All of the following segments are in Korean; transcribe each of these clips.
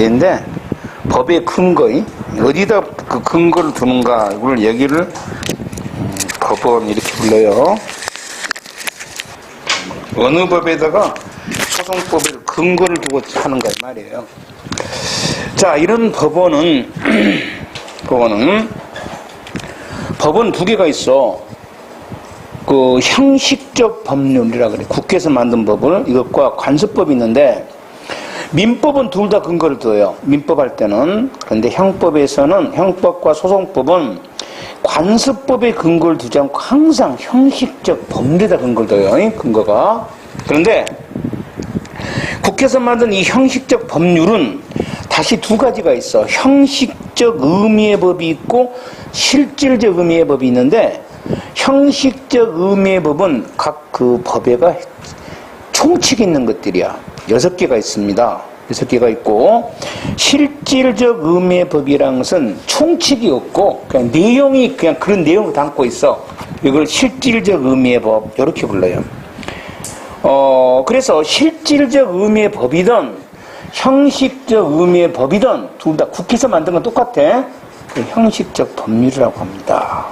문제인데 법의 근거, 어디다 그 근거를 두는가 이걸 얘기를 법원 이렇게 불러요. 어느 법에다가 소송법의 근거를 두고 하는가 이 말이에요. 자, 이런 법원은 법원 두 개가 있어. 그 형식적 법률이라 그래. 국회에서 만든 법을 이것과 관습법이 있는데 민법은 둘 다 근거를 둬요. 민법 할 때는. 그런데 형법에서는 형법과 소송법은 관습법의 근거를 두지 않고 항상 형식적 법률에다 근거를 둬요. 근거가. 그런데 국회에서 만든 이 형식적 법률은 다시 두 가지가 있어. 형식적 의미의 법이 있고 실질적 의미의 법이 있는데 형식적 의미의 법은 각 그 법에가 총칙이 있는 것들이야. 6개가 있습니다. 6개가 있고 실질적 의미의 법이라는 것은 총칙이 없고 그냥 내용이 그냥 그런 내용을 담고 있어. 이걸 실질적 의미의 법 이렇게 불러요. 그래서 실질적 의미의 법이든 형식적 의미의 법이든 둘 다 국회에서 만든 건 똑같아. 형식적 법률이라고 합니다.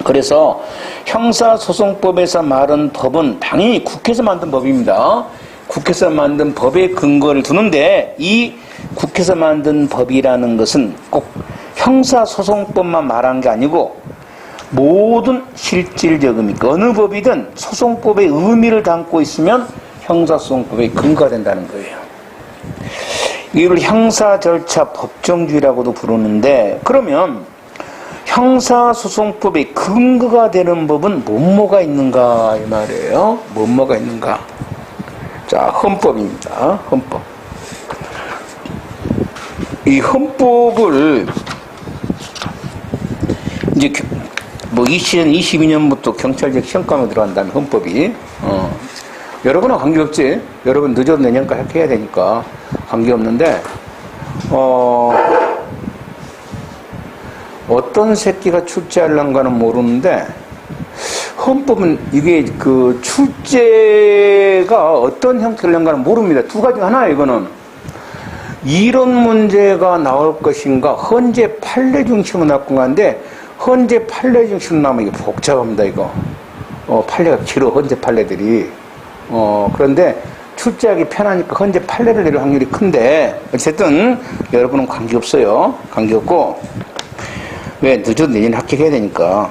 그래서 형사소송법에서 말한 법은 당연히 국회에서 만든 법입니다. 국회에서 만든 법의 근거를 두는데 이 국회에서 만든 법이라는 것은 꼭 형사소송법만 말한 게 아니고 모든 실질적 의미, 어느 법이든 소송법의 의미를 담고 있으면 형사소송법의 근거가 된다는 거예요. 이걸 형사절차 법정주의라고도 부르는데 그러면 형사소송법의 근거가 되는 법은 뭐가 있는가 이 말이에요. 뭐가 있는가. 자, 헌법입니다. 헌법. 이 헌법을 이제 뭐 2022년부터 경찰직 시험감에 들어간다는 헌법이 여러분은 관계없지. 여러분 늦어도 내년까지 이렇게 해야 되니까 관계없는데 어떤 새끼가 출제하려는가는 모르는데 헌법은 이게 그 출제가 어떤 형태를는가는 모릅니다. 두 가지 하나예요. 이거는 이런 문제가 나올 것인가 헌재 판례 중심으로 나올 건가인데 헌재 판례 중심으로 나오면 이게 복잡합니다. 이거 판례가 길어. 헌재 판례들이 그런데 출제하기 편하니까 헌재 판례를 내릴 확률이 큰데 어쨌든 여러분은 관계없어요. 관계없고 왜 늦어도 내년 합격해야 되니까.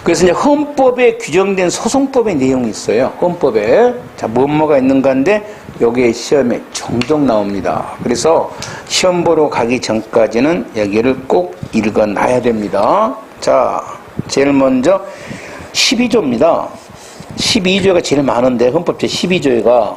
그래서 이제 헌법에 규정된 소송법의 내용이 있어요. 헌법에. 자, 뭐가 있는가인데 여기에 시험에 종종 나옵니다. 그래서 시험 보러 가기 전까지는 여기를 꼭 읽어놔야 됩니다. 자, 제일 먼저 12조입니다. 12조가 제일 많은데 헌법 제12조가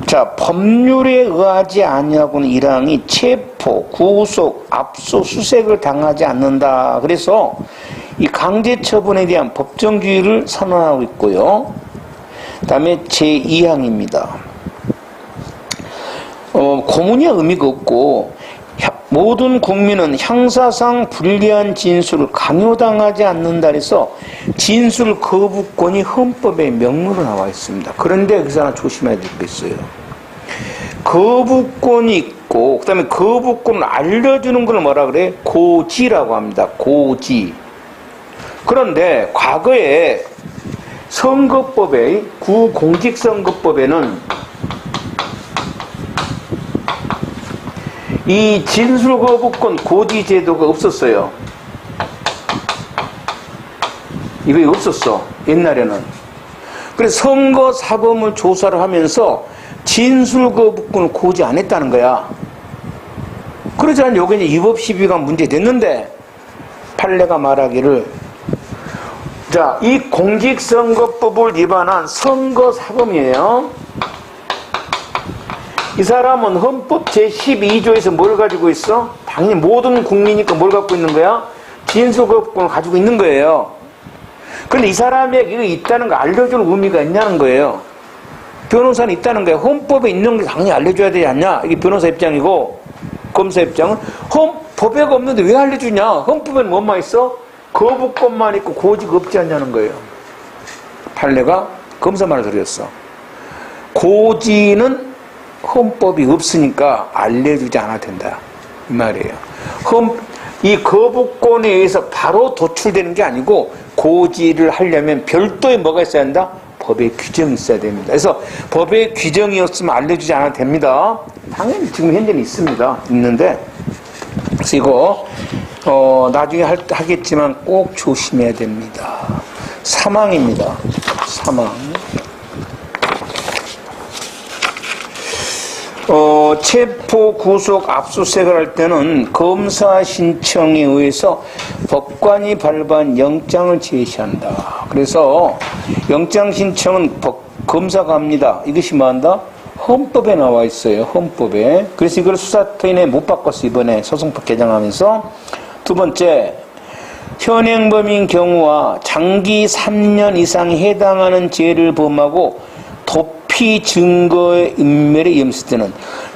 자, 법률에 의하지 아니하고는 1항이 체포, 구속, 압수수색을 당하지 않는다. 그래서 이 강제처분에 대한 법정주의를 선언하고 있고요. 그 다음에 제2항입니다. 고문의 의미가 없고 모든 국민은 형사상 불리한 진술을 강요당하지 않는다 해서 진술 거부권이 헌법의 명문으로 나와 있습니다. 그런데 여기서 하나 조심해야 될 게 있어요. 거부권이 있고 그 다음에 거부권을 알려주는 걸 뭐라 그래? 고지라고 합니다. 고지. 그런데 과거에 선거법에 구공직선거법에는 이 진술거부권 고지 제도가 없었어요. 이거 없었어. 옛날에는. 그래서 선거 사범을 조사를 하면서 진술거부권을 고지 안 했다는 거야. 그러지 않으면 요게 이제 위법 시비가 문제됐는데 판례가 말하기를 자, 이 공직선거법을 위반한 선거 사범이에요. 이 사람은 헌법 제12조에서 뭘 가지고 있어? 당연히 모든 국민이니까 뭘 갖고 있는 거야? 진술거부권을 가지고 있는 거예요. 그런데 이 사람에게 이거 있다는 거 알려주는 의미가 있냐는 거예요. 변호사는 있다는 거예요. 헌법에 있는 게 당연히 알려줘야 되지 않냐? 이게 변호사 입장이고 검사 입장은 법에가 없는데 왜 알려주냐? 헌법에는 뭐만 있어? 거부권만 있고 고지가 없지 않냐는 거예요. 판례가 검사 말을 들었어. 고지는 헌법이 없으니까 알려주지 않아도 된다 이 말이에요. 이 거부권에 의해서 바로 도출되는 게 아니고 고지를 하려면 별도의 뭐가 있어야 한다? 법의 규정이 있어야 됩니다. 그래서 법의 규정이 없으면 알려주지 않아도 됩니다. 당연히 지금 현재는 있는데 그래서 이거 나중에 하겠지만 꼭 조심해야 됩니다. 사망입니다. 사망. 체포, 구속, 압수수색을 할 때는 검사 신청에 의해서 법관이 발부한 영장을 제시한다. 그래서 영장 신청은 검사가 합니다. 이것이 뭐한다? 헌법에 나와 있어요. 헌법에. 그래서 이걸 수사터인에 못 바꿨어. 이번에 소송법 개정하면서. 두 번째, 현행범인 경우와 장기 3년 이상에 해당하는 죄를 범하고 도피 증거의 인멸에 위험했을 때는,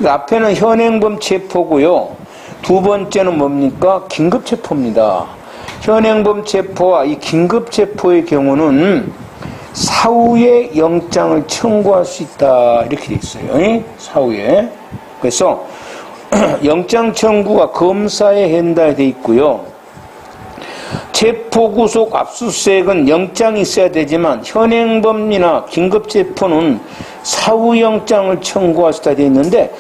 앞에는 현행범 체포고요. 두 번째는 뭡니까? 긴급 체포입니다. 현행범 체포와 이 긴급 체포의 경우는 사후에 영장을 청구할 수 있다 이렇게 돼 있어요. 사후에. 그래서 영장 청구가 검사에 한다에 돼 있고요. 체포, 구속, 압수수색은 영장이 있어야 되지만 현행범이나 긴급체포는 사후 영장을 청구할 수 있다 돼 있는데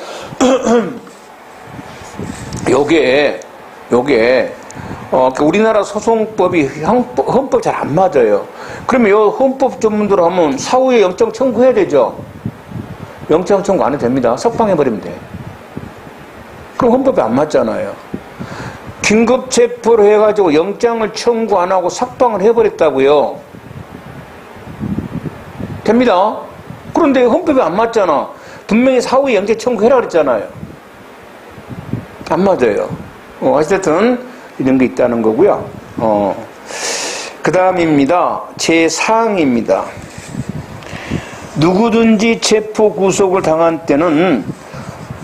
요게 우리나라 소송법이 헌법 잘 안 맞아요. 그러면 요 헌법 전문으로 하면 사후에 영장 청구해야 되죠. 영장 청구 안 해도 됩니다. 석방해버리면 돼. 그럼 헌법이 안 맞잖아요. 긴급 체포를 해가지고 영장을 청구 안 하고 석방을 해버렸다고요. 됩니다. 그런데 헌법이 안 맞잖아. 분명히 사후에 영장 청구해라 그랬잖아요. 안 맞아요. 어쨌든 이런 게 있다는 거고요. 그 다음입니다. 제4항입니다. 누구든지 체포 구속을 당한 때는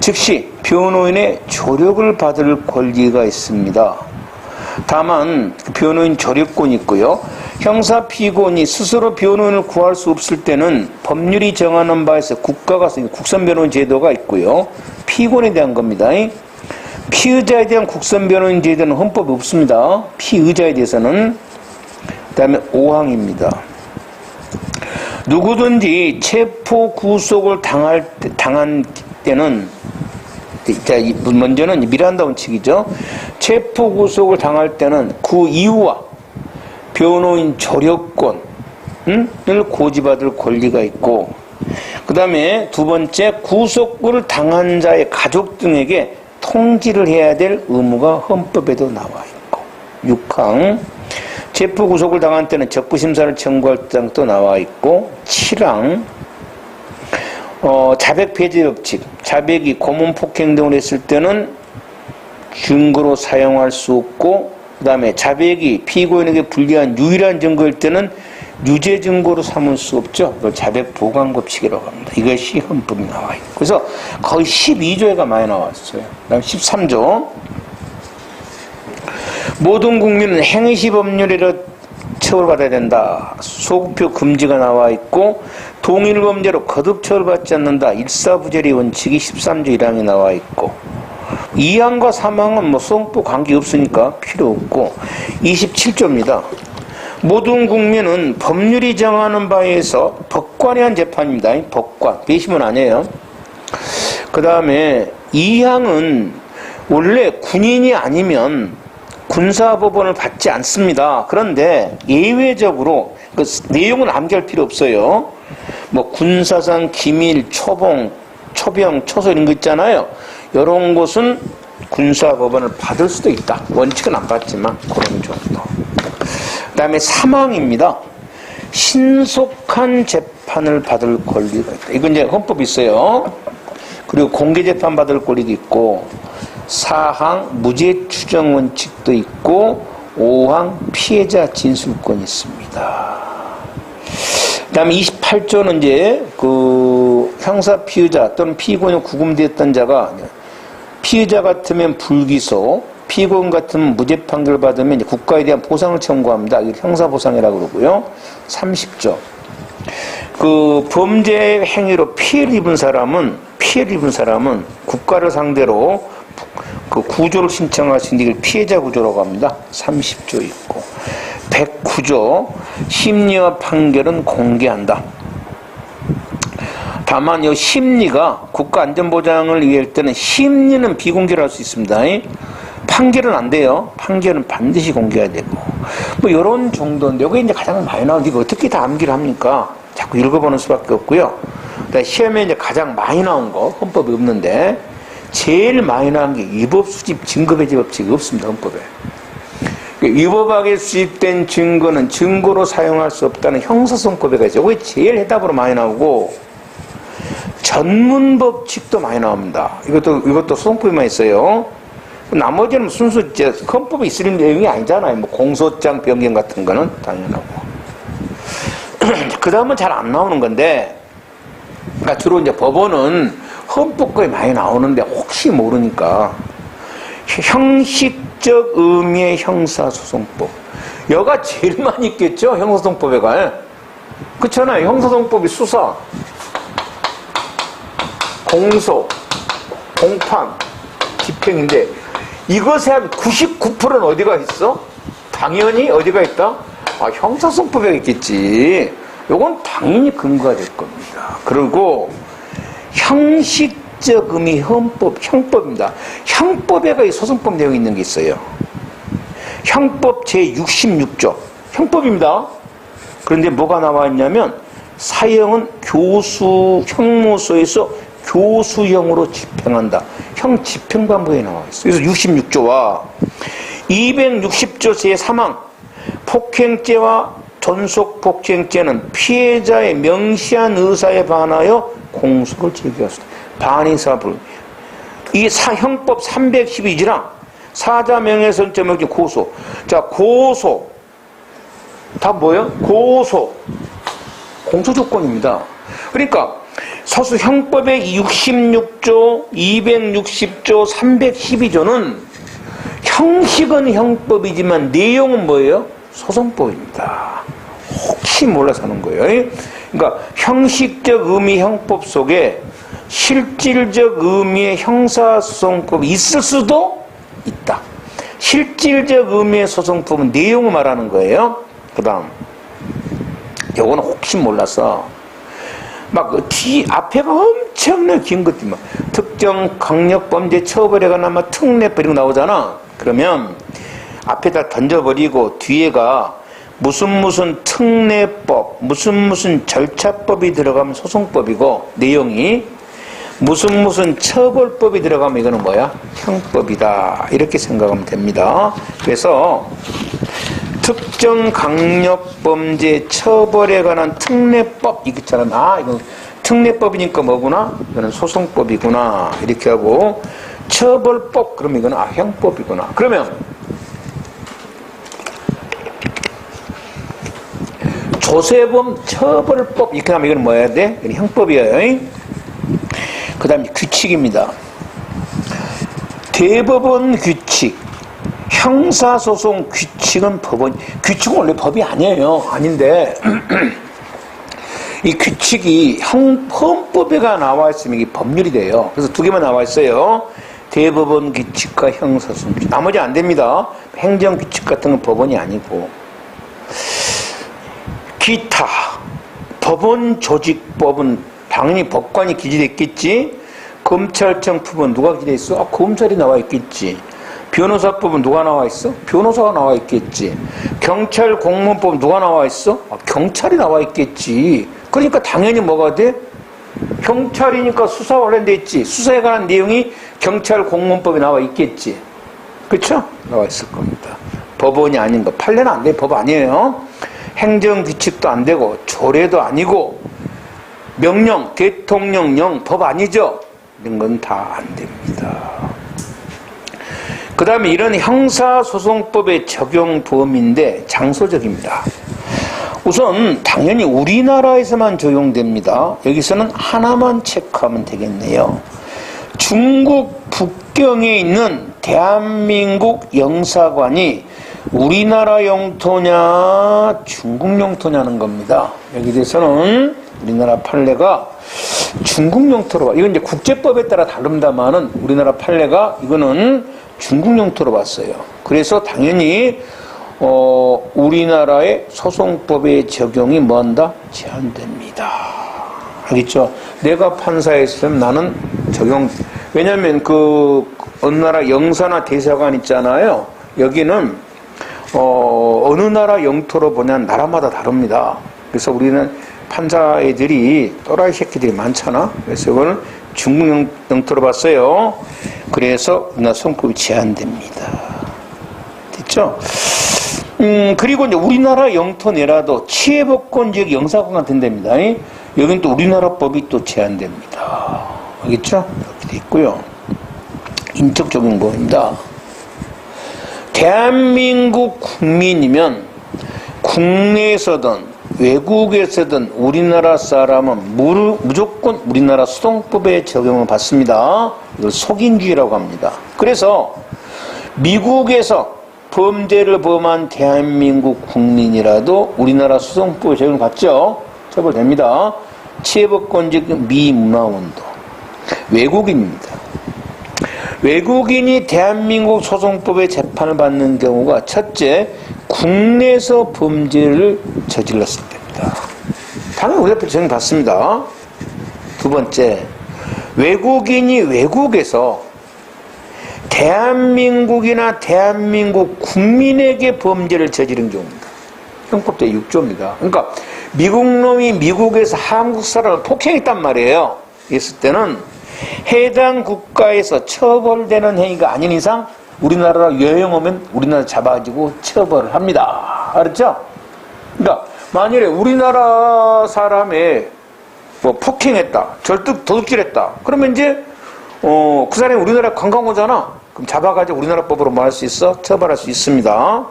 즉시 변호인의 조력을 받을 권리가 있습니다. 다만 변호인 조력권이 있고요. 형사 피고인이 스스로 변호인을 구할 수 없을 때는 법률이 정하는 바에서 국가가 쓰는 국선 변호인 제도가 있고요. 피고인에 대한 겁니다. 피의자에 대한 국선 변호인 제도는 헌법에 없습니다. 피의자에 대해서는. 그 다음에 5항입니다. 누구든지 체포 구속을 당한 때는, 먼저는 미란다 원칙이죠. 체포 구속을 당할 때는 그 이유와 변호인 조력권을 고지받을 권리가 있고, 그 다음에 두 번째, 구속을 당한 자의 가족 등에게 통지를 해야 될 의무가 헌법에도 나와 있고, 6항, 체포 구속을 당한 때는 적부심사를 청구할 때도 나와 있고, 7항, 자백 폐지 법칙, 자백이 고문 폭행 등을 했을 때는 증거로 사용할 수 없고, 그 다음에 자백이 피고인에게 불리한 유일한 증거일 때는 유죄 증거로 삼을 수 없죠. 이걸 자백 보관 법칙이라고 합니다. 이것이 헌법에 나와 있고, 그래서 거의 12조가 많이 나왔어요. 그 다음 13조. 모든 국민은 행시 법률이라 처벌받아야 된다. 소급표 금지가 나와 있고, 동일 범죄로 거듭 처벌받지 않는다. 일사부재리 원칙이 13조 1항에 나와 있고, 2항과 3항은 소송법 관계없으니까 필요 없고, 27조입니다. 모든 국민은 법률이 정하는 바에 의해서 법관에 한 재판입니다. 법관. 배심은 아니에요. 그 다음에 2항은 원래 군인이 아니면 군사법원을 받지 않습니다. 그런데 예외적으로, 그 내용은 암기할 필요 없어요. 군사상, 기밀, 초봉, 초병, 초소 이런 거 있잖아요. 이런 곳은 군사법원을 받을 수도 있다. 원칙은 안 받지만 그런 정도. 그 다음에 3항입니다. 신속한 재판을 받을 권리가 있다. 이건 이제 헌법이 있어요. 그리고 공개재판 받을 권리도 있고, 4항 무죄 추정 원칙도 있고, 5항 피해자 진술권이 있습니다. 그 다음에 28조는 이제 형사 피의자 또는 피고인이 구금되었던 자가, 피의자 같으면 불기소, 피고인 같으면 무죄 판결을 받으면 이제 국가에 대한 보상을 청구합니다. 이걸 형사보상이라고 그러고요. 30조. 그 범죄 행위로 피해를 입은 사람은 국가를 상대로 그 구조를 신청할 수 있는 게 피해자 구조라고 합니다. 30조 있고 109조 심리와 판결은 공개한다. 다만 이 심리가 국가 안전보장을 위할 때는 심리는 비공개를 할 수 있습니다. 판결은 안 돼요. 판결은 반드시 공개해야 되고 뭐 이런 정도인데 이게 이제 가장 많이 나오는데 이거 어떻게 다 암기를 합니까? 자꾸 읽어보는 수밖에 없고요. 시험에 이제 가장 많이 나온 거 헌법이 없는데 제일 많이 나온 게 위법 수집 증거배제 법칙이 없습니다. 헌법에. 위법하게 수집된 증거는 증거로 사용할 수 없다는 형사소송법에가 있어요. 이게 제일 해답으로 많이 나오고 전문 법칙도 많이 나옵니다. 이것도 소송법에만 있어요. 나머지는 순수 이제 헌법에 있을 내용이 아니잖아요. 뭐 공소장 변경 같은 거는 당연하고. 그 다음은 잘 안 나오는 건데, 그러니까 주로 이제 법원은 헌법거에 많이 나오는데 혹시 모르니까 형식적 의미의 형사소송법. 여가 제일 많이 있겠죠? 형사소송법에 가. 그렇잖아요. 형사소송법이 수사, 공소, 공판, 집행인데 이것의 한 99%는 어디가 있어? 당연히 어디가 있다? 형사소송법에 있겠지. 요건 당연히 근거가 될 겁니다. 그리고 형식적 의미 형법입니다. 형법에가 소송법 내용이 있는 게 있어요. 형법 제66조 형법입니다. 그런데 뭐가 나와 있냐면 사형은 형무소에서 교수형으로 집행한다. 형 집행관부에 나와 있어요. 그래서 66조와 260조 제3항 폭행죄와 존속폭행죄는 피해자의 명시한 의사에 반하여 공소를 제기할 수 있다. 반의사불. 이 형법 312조랑 사자 명예훼손죄 고소. 자, 고소. 다 뭐예요? 고소. 공소조건입니다. 그러니까 서수 형법의 66조, 260조, 312조는 형식은 형법이지만 내용은 뭐예요? 소송법입니다. 혹시 몰라서 하는 거예요. 그러니까 형식적 의미 형법 속에 실질적 의미의 형사소송법이 있을 수도 있다. 실질적 의미의 소송법은 내용을 말하는 거예요. 그 다음 요거는 혹시 몰라서 막 앞에가 엄청나게 긴 것들만 특정 강력범죄 처벌에 관한 막 특례법 이런 거 나오잖아. 그러면 앞에다 던져버리고 뒤에가 무슨 특례법 무슨 절차법이 들어가면 소송법이고 내용이 무슨 처벌법이 들어가면 이거는 뭐야? 형법이다. 이렇게 생각하면 됩니다. 그래서 특정 강력범죄 처벌에 관한 특례법 이거잖아. 이건 특례법이니까 뭐구나? 이거는 소송법이구나. 이렇게 하고 처벌법 그러면 이거는 형법이구나. 그러면 조세범 처벌법 이렇게 하면 이건 뭐 해야 돼? 이건 형법이에요. 그 다음에 규칙입니다. 대법원 규칙 형사소송 규칙은 규칙은 원래 법이 아니에요. 아닌데 이 규칙이 헌법에가 나와 있으면 이게 법률이 돼요. 그래서 두 개만 나와 있어요. 대법원 규칙과 형사소송 규칙. 나머지 안 됩니다. 행정 규칙 같은 건 법원이 아니고. 기타 법원 조직법은 당연히 법관이 기재됐겠지. 검찰청법은 누가 기재됐어? 검찰이 나와 있겠지. 변호사법은 누가 나와 있어? 변호사가 나와 있겠지. 경찰 공무원법은 누가 나와 있어? 경찰이 나와 있겠지. 그러니까 당연히 뭐가 돼? 경찰이니까 수사 관련돼 있지. 수사에 관한 내용이 경찰 공무원법에 나와 있겠지. 그렇죠? 나와 있을 겁니다. 법원이 아닌 거. 판례는 안 돼. 법 아니에요. 행정규칙도 안 되고 조례도 아니고 명령, 대통령령 법 아니죠. 이런 건 다 안 됩니다. 그 다음에 이런 형사소송법의 적용 범위인데 장소적입니다. 우선 당연히 우리나라에서만 적용됩니다. 여기서는 하나만 체크하면 되겠네요. 중국 북경에 있는 대한민국 영사관이 우리나라 영토냐 중국 영토냐는 겁니다. 여기 대해서는 우리나라 판례가 중국 영토로, 이건 이제 국제법에 따라 다릅니다만은 우리나라 판례가 이거는 중국 영토로 봤어요. 그래서 당연히 우리나라의 소송법의 적용이 뭐한다? 제한됩니다. 알겠죠? 내가 판사였으면 나는 적용, 왜냐면 어느 나라 영사나 대사관 있잖아요. 여기는 어느 나라 영토로 보면 나라마다 다릅니다. 그래서 우리는 판사 애들이 또라이 새끼들이 많잖아. 그래서 이거는 중국 영토로 봤어요. 그래서 우리나라 소송법이 제한됩니다. 됐죠? 그리고 이제 우리나라 영토 내라도 치해법권 지역 영사관가 된답니다. 여긴 또 우리나라 법이 또 제한됩니다. 알겠죠? 이렇게 돼 있고요. 인적 적용법입니다. 대한민국 국민이면 국내에서든 외국에서든 우리나라 사람은 무조건 우리나라 소송법에 적용을 받습니다. 이걸 속인주의라고 합니다. 그래서 미국에서 범죄를 범한 대한민국 국민이라도 우리나라 소송법에 적용을 받죠. 처벌됩니다. 치해법권적 미문화원도 외국인입니다. 외국인이 대한민국 소송법에 재판을 받는 경우가 첫째, 국내에서 범죄를 저질렀을 때입니다. 당연히 우리나라 적용 받습니다. 두 번째, 외국인이 외국에서 대한민국이나 대한민국 국민에게 범죄를 저지른 경우입니다. 형법 제6조입니다. 그러니까 미국 놈이 미국에서 한국 사람을 폭행했단 말이에요. 있을 때는 해당 국가에서 처벌되는 행위가 아닌 이상 우리나라 여행 오면 우리나라 잡아가지고 처벌을 합니다. 알았죠? 그러니까 만일에 우리나라 사람의 폭행했다, 도둑질했다. 그러면 이제 그 사람이 우리나라 관광 오잖아. 그럼 잡아가지고 우리나라 법으로 뭐 할 수 있어? 처벌할 수 있습니다.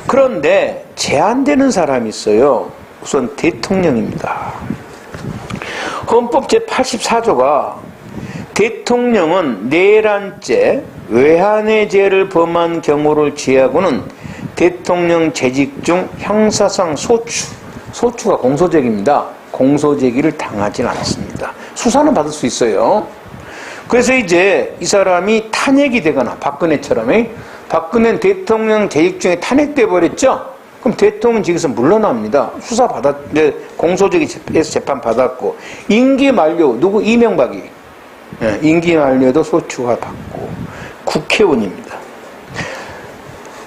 그런데 제한되는 사람이 있어요. 우선 대통령입니다. 헌법 제84조가 대통령은 내란죄, 외환의 죄를 범한 경우를 제하고는 대통령 재직 중 형사상 소추가 공소제기입니다. 공소제기를 당하지는 않습니다. 수사는 받을 수 있어요. 그래서 이제 이 사람이 탄핵이 되거나 박근혜처럼 박근혜는 대통령 재직 중에 탄핵돼 버렸죠. 그럼 대통령직에서 물러납니다. 공소제기에서 재판 받았고 임기 만료 누구 이명박이 임기 만료도 소추가 받고 국회의원입니다.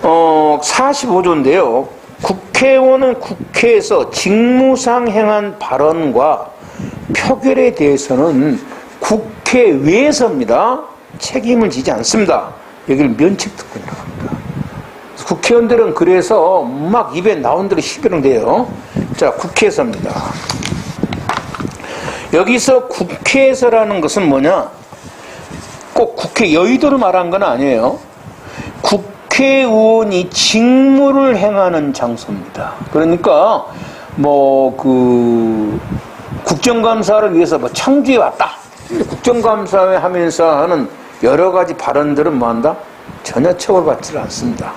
45조인데요. 국회의원은 국회에서 직무상 행한 발언과 표결에 대해서는 국회외에서입니다. 책임을 지지 않습니다. 여기를 면책특권이라고 합니다. 국회의원들은 그래서 막 입에 나온 대로 시비를 내요. 자, 국회에서입니다. 여기서 국회에서라는 것은 뭐냐? 꼭 국회 여의도를 말한 건 아니에요. 국회의원이 직무를 행하는 장소입니다. 그러니까 국정감사를 위해서 청주에 왔다. 국정감사에 하면서 하는 여러 가지 발언들은 뭐한다? 전혀 처벌받지 않습니다.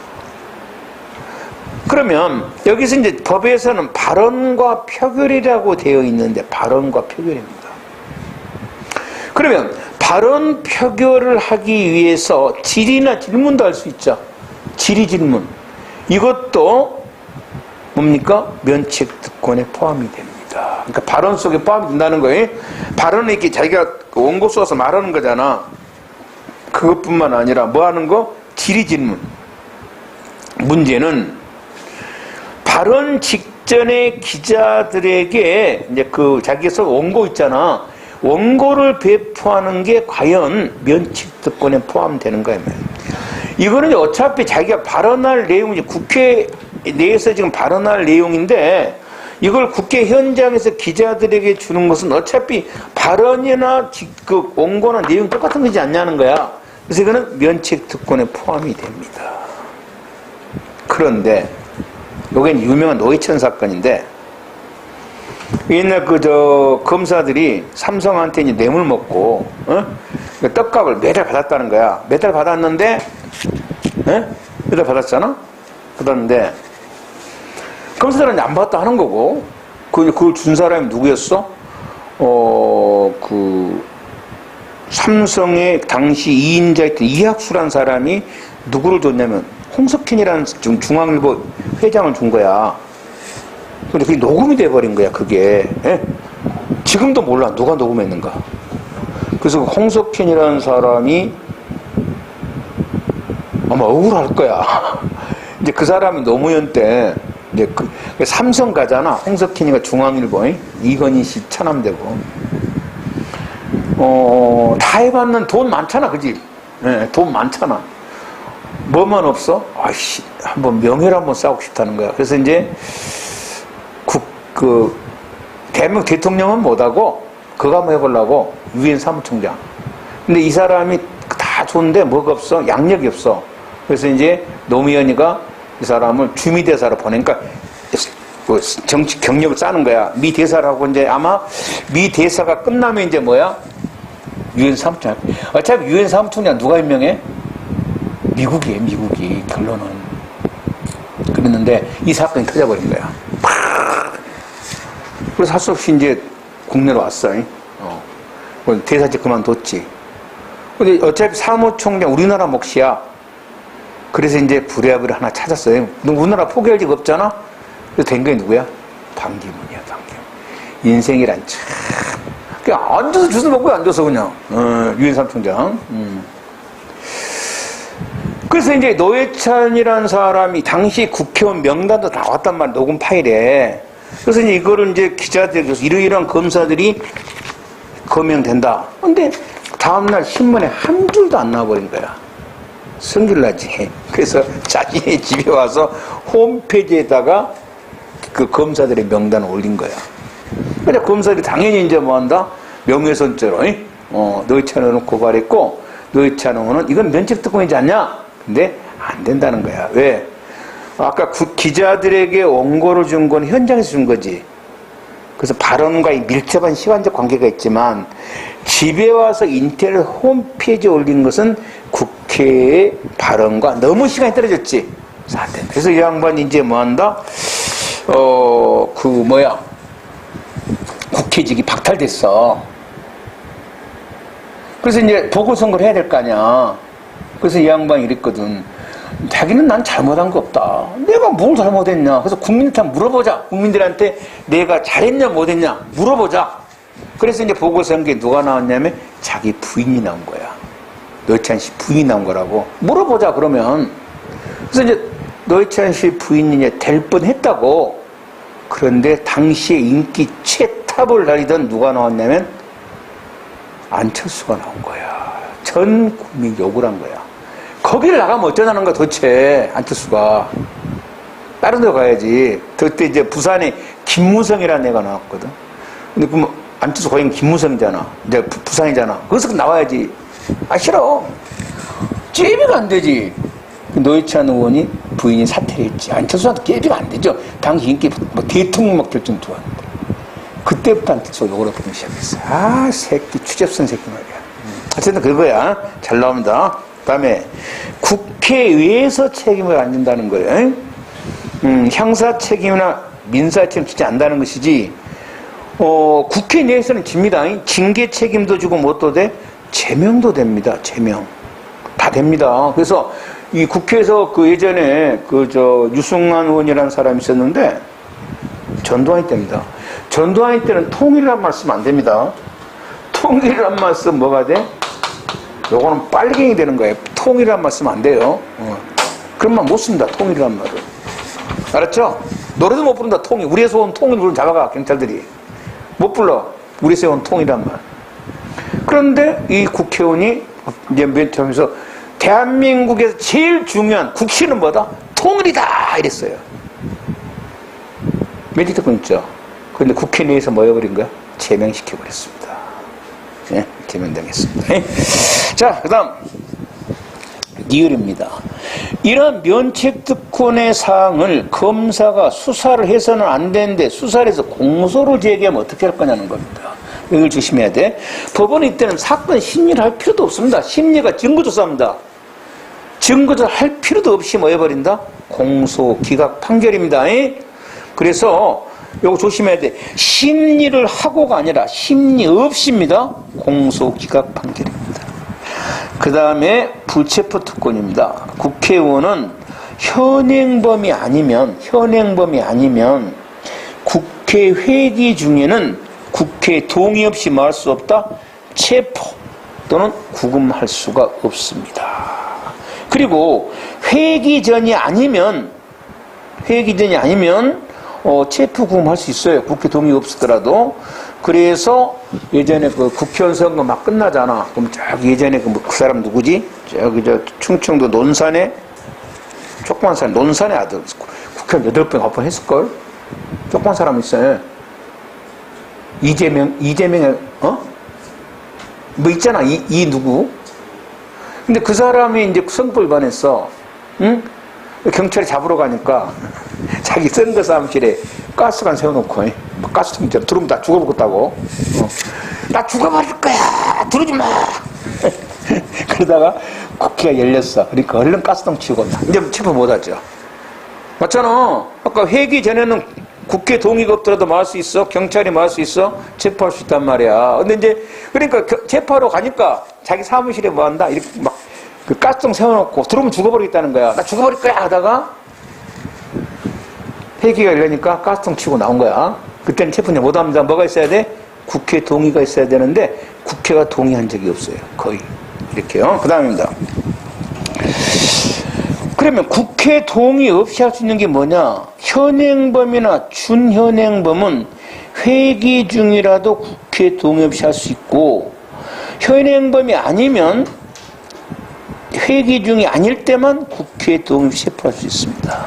그러면 여기서 이제 법에서는 발언과 표결이라고 되어 있는데 발언과 표결입니다. 그러면 발언 표결을 하기 위해서 질의나 질문도 할 수 있죠. 질의 질문. 이것도 뭡니까? 면책특권에 포함이 됩니다. 그러니까 발언 속에 포함이 된다는 거예요. 발언에 이렇게 자기가 원고 써서 말하는 거잖아. 그것뿐만 아니라 뭐 하는 거? 질의 질문. 문제는 발언 직전에 기자들에게 이제 자기가 써 원고 있잖아. 원고를 배포하는 게 과연 면책특권에 포함되는 거예요. 이거는 어차피 자기가 발언할 내용이지 국회 내에서 지금 발언할 내용인데 이걸 국회 현장에서 기자들에게 주는 것은 어차피 발언이나 원고나 내용 똑같은 거지 않냐는 거야. 그래서 이거는 면책특권에 포함이 됩니다. 그런데 이게 유명한 노회찬 사건인데 옛날 검사들이 삼성한테 이제 뇌물 먹고 떡값을 매달 받았다는 거야. 매달 받았는데 매달 받았잖아. 받았는데 검사들은 안 받았다 하는 거고 그걸 준 사람이 누구였어? 삼성의 당시 2인자였던 이학수란 사람이 누구를 줬냐면 홍석현이라는 중앙일보 회장을 준 거야. 근데 그게 녹음이 돼버린 거야, 그게. 예? 지금도 몰라, 누가 녹음했는가. 그래서 홍석현이라는 사람이 아마 억울할 거야. 이제 그 사람이 노무현 때, 이제 삼성 가잖아. 홍석현이가 중앙일보, 이건희 씨 차남되고. 다 해봤는 돈 많잖아, 그지? 네, 돈 많잖아. 뭐만 없어? 아이씨, 한번 명예를 한번 쌓고 싶다는 거야. 그래서 이제, 대한민국 대통령은 못하고, 그거 한번 해보려고, 유엔 사무총장. 근데 이 사람이 다 좋은데 뭐가 없어? 양력이 없어. 그래서 이제 노무현이가 이 사람을 주미대사로 보내니까, 정치 경력을 쌓는 거야. 미 대사라고 이제 아마 미 대사가 끝나면 이제 뭐야? 유엔 사무총장. 어차피 유엔 사무총장 누가 임명해? 미국이 결론은. 그랬는데 이 사건이 터져버린 거야. 그래서 할 수 없이 이제 국내로 왔어. 대사직 그만뒀지. 근데 어차피 사무총장 우리나라 몫이야. 그래서 이제 부랴부랴 하나 찾았어요. 우리나라 포기할 적 없잖아? 그래서 된 게 누구야? 반기문이야, 반기문. 인생이란 참. 그냥 앉아서 주워 먹고 앉아서 그냥. 유엔 사무총장. 그래서 이제 노회찬이라는 사람이 당시 국회의원 명단도 나왔단 말이야, 녹음 파일에. 그래서 이제 이거를 이제 기자들에서 이러이러한 검사들이 거명된다. 근데 다음날 신문에 한 줄도 안 나와버린 거야. 성질나지. 그래서 자신의 집에 와서 홈페이지에다가 그 검사들의 명단을 올린 거야. 근데 검사들이 당연히 이제 뭐 한다? 명예훼손죄로, 노회찬 의원은 고발했고, 노회찬 의원은 이건 면책특권이지 않냐? 근데 안 된다는 거야. 왜? 아까 기자들에게 원고를 준 건 현장에서 준 거지. 그래서 발언과의 밀접한 시간적 관계가 있지만, 집에 와서 인터넷 홈페이지에 올린 것은 국회의 발언과 너무 시간이 떨어졌지. 그래서 안 된다. 그래서 이 양반이 이제 뭐 한다? 국회직이 박탈됐어. 그래서 이제 보궐선거를 해야 될 거 아니야. 그래서 이 양반이 이랬거든. 자기는 난 잘못한 거 없다. 내가 뭘 잘못했냐. 그래서 국민한테 물어보자. 국민들한테 내가 잘했냐 못했냐 물어보자. 그래서 이제 보궐선거에 누가 나왔냐면 자기 부인이 나온 거야. 노회찬 씨 부인이 나온 거라고. 물어보자 그러면. 그래서 이제 노회찬 씨 부인이 이제 될 뻔했다고. 그런데 당시에 인기 최탑을 달리던 누가 나왔냐면 안철수가 나온 거야. 전 국민이 욕을 한 거야. 거기를 나가면 어쩌자는 거야 도대체. 안철수가 다른 데 가야지. 그때 이제 부산에 김무성이라는 애가 나왔거든. 근데 그럼 안철수 거긴 김무성이잖아. 이제 부산이잖아. 거기서 나와야지. 아 싫어. 째비가 안 되지. 노회찬 의원이 부인이 사퇴를 했지. 안철수한테 째비가 안 되죠. 당시 인기 뭐 대통령 막 될 정도 왔는데. 그때부터 안철수가 욕을 하기 시작했어. 아 새끼 추접선 새끼 말이야. 어쨌든 그거야. 잘 나옵니다. 그다음에 국회의회에서 책임을 안 진다는 거예요. 형사 책임이나 민사 책임 지지 않는다는 것이지. 국회 내에서는 집니다. 징계 책임도 주고 뭣도 돼? 제명도 됩니다. 제명 다 됩니다. 그래서 이 국회에서 그 예전에 유승만 의원이라는 사람이 있었는데 전두환이 때입니다. 전두환이 때는 통일이란 말 쓰면 안 됩니다. 통일이란 말 쓰면 뭐가 돼? 요거는 빨갱이 되는 거예요. 통일이란 말 쓰면 안 돼요. 그런 말 못 씁니다. 통일이란 말을. 알았죠? 노래도 못 부른다. 통일. 우리에서 온 통일 부르는 잡아가 경찰들이. 못 불러. 우리에서 온 통일이란 말. 그런데 이 국회의원이 이제 맨 처음에서 대한민국에서 제일 중요한 국시는 뭐다? 통일이다! 이랬어요. 면책특권 있죠. 그런데 국회 내에서 뭐 해버린 거야? 제명시켜버렸습니다. 예? 제명당했습니다. 자, 그 다음. 니을입니다. 이런 면책특권의 사항을 검사가 수사를 해서는 안 되는데 수사를 해서 공소를 제기하면 어떻게 할 거냐는 겁니다. 이걸 조심해야 돼. 법원이 이때는 사건 심리를 할 필요도 없습니다. 심리가 증거조사입니다. 증거조사 할 필요도 없이 뭐 해버린다? 공소 기각 판결입니다. 그래서 요거 조심해야 돼. 심리를 하고가 아니라 심리 없이입니다. 공소기각 판결입니다. 그 다음에 불체포 특권입니다. 국회의원은 현행범이 아니면 국회 회기 중에는 국회 동의 없이 뭐 할 수 없다? 체포 또는 구금할 수가 없습니다. 그리고 회기 전이 아니면 체포 구금할 수 있어요. 국회 동의 없었더라도. 그래서 예전에 그 국회의원 선거 막 끝나잖아. 그럼 저기 예전에 그 사람 누구지? 저기 충청도 논산에 조그만 사람 논산의 아들 국회의원 8번 9번 했을걸? 조그만 사람 있어요. 이재명의 뭐 있잖아. 이 누구? 근데 그 사람이 이제 선거 위반했어. 응? 경찰이 잡으러 가니까 자기 선거 사무실에 가스관 세워놓고 가스통째로 들어오면 다 죽어먹겠다고. 나 죽어버릴 거야. 들어오지 마. 그러다가 국회가 열렸어. 그러니까 얼른 가스통 치우고 이제 체포 못하죠. 맞잖아. 아까 회기 전에는 국회 동의가 없더라도 뭐 할 수 있어? 경찰이 뭐 할 수 있어? 체포할 수 있단 말이야. 근데 이제 그러니까 체포하러 가니까 자기 사무실에 뭐 한다? 이렇게 막 그 가스통 세워놓고 들어오면 죽어버리겠다는 거야. 나 죽어버릴 거야 하다가 회기가 열리니까 가스통 치고 나온 거야. 그때는 체포는 못합니다. 뭐가 있어야 돼? 국회 동의가 있어야 되는데 국회가 동의한 적이 없어요. 거의 이렇게요. 그 다음입니다. 그러면 국회 동의 없이 할 수 있는 게 뭐냐? 현행범이나 준현행범은 회기 중이라도 국회 동의 없이 할 수 있고, 현행범이 아니면 회기 중이 아닐 때만 국회 동의 없이 체포할 수 있습니다.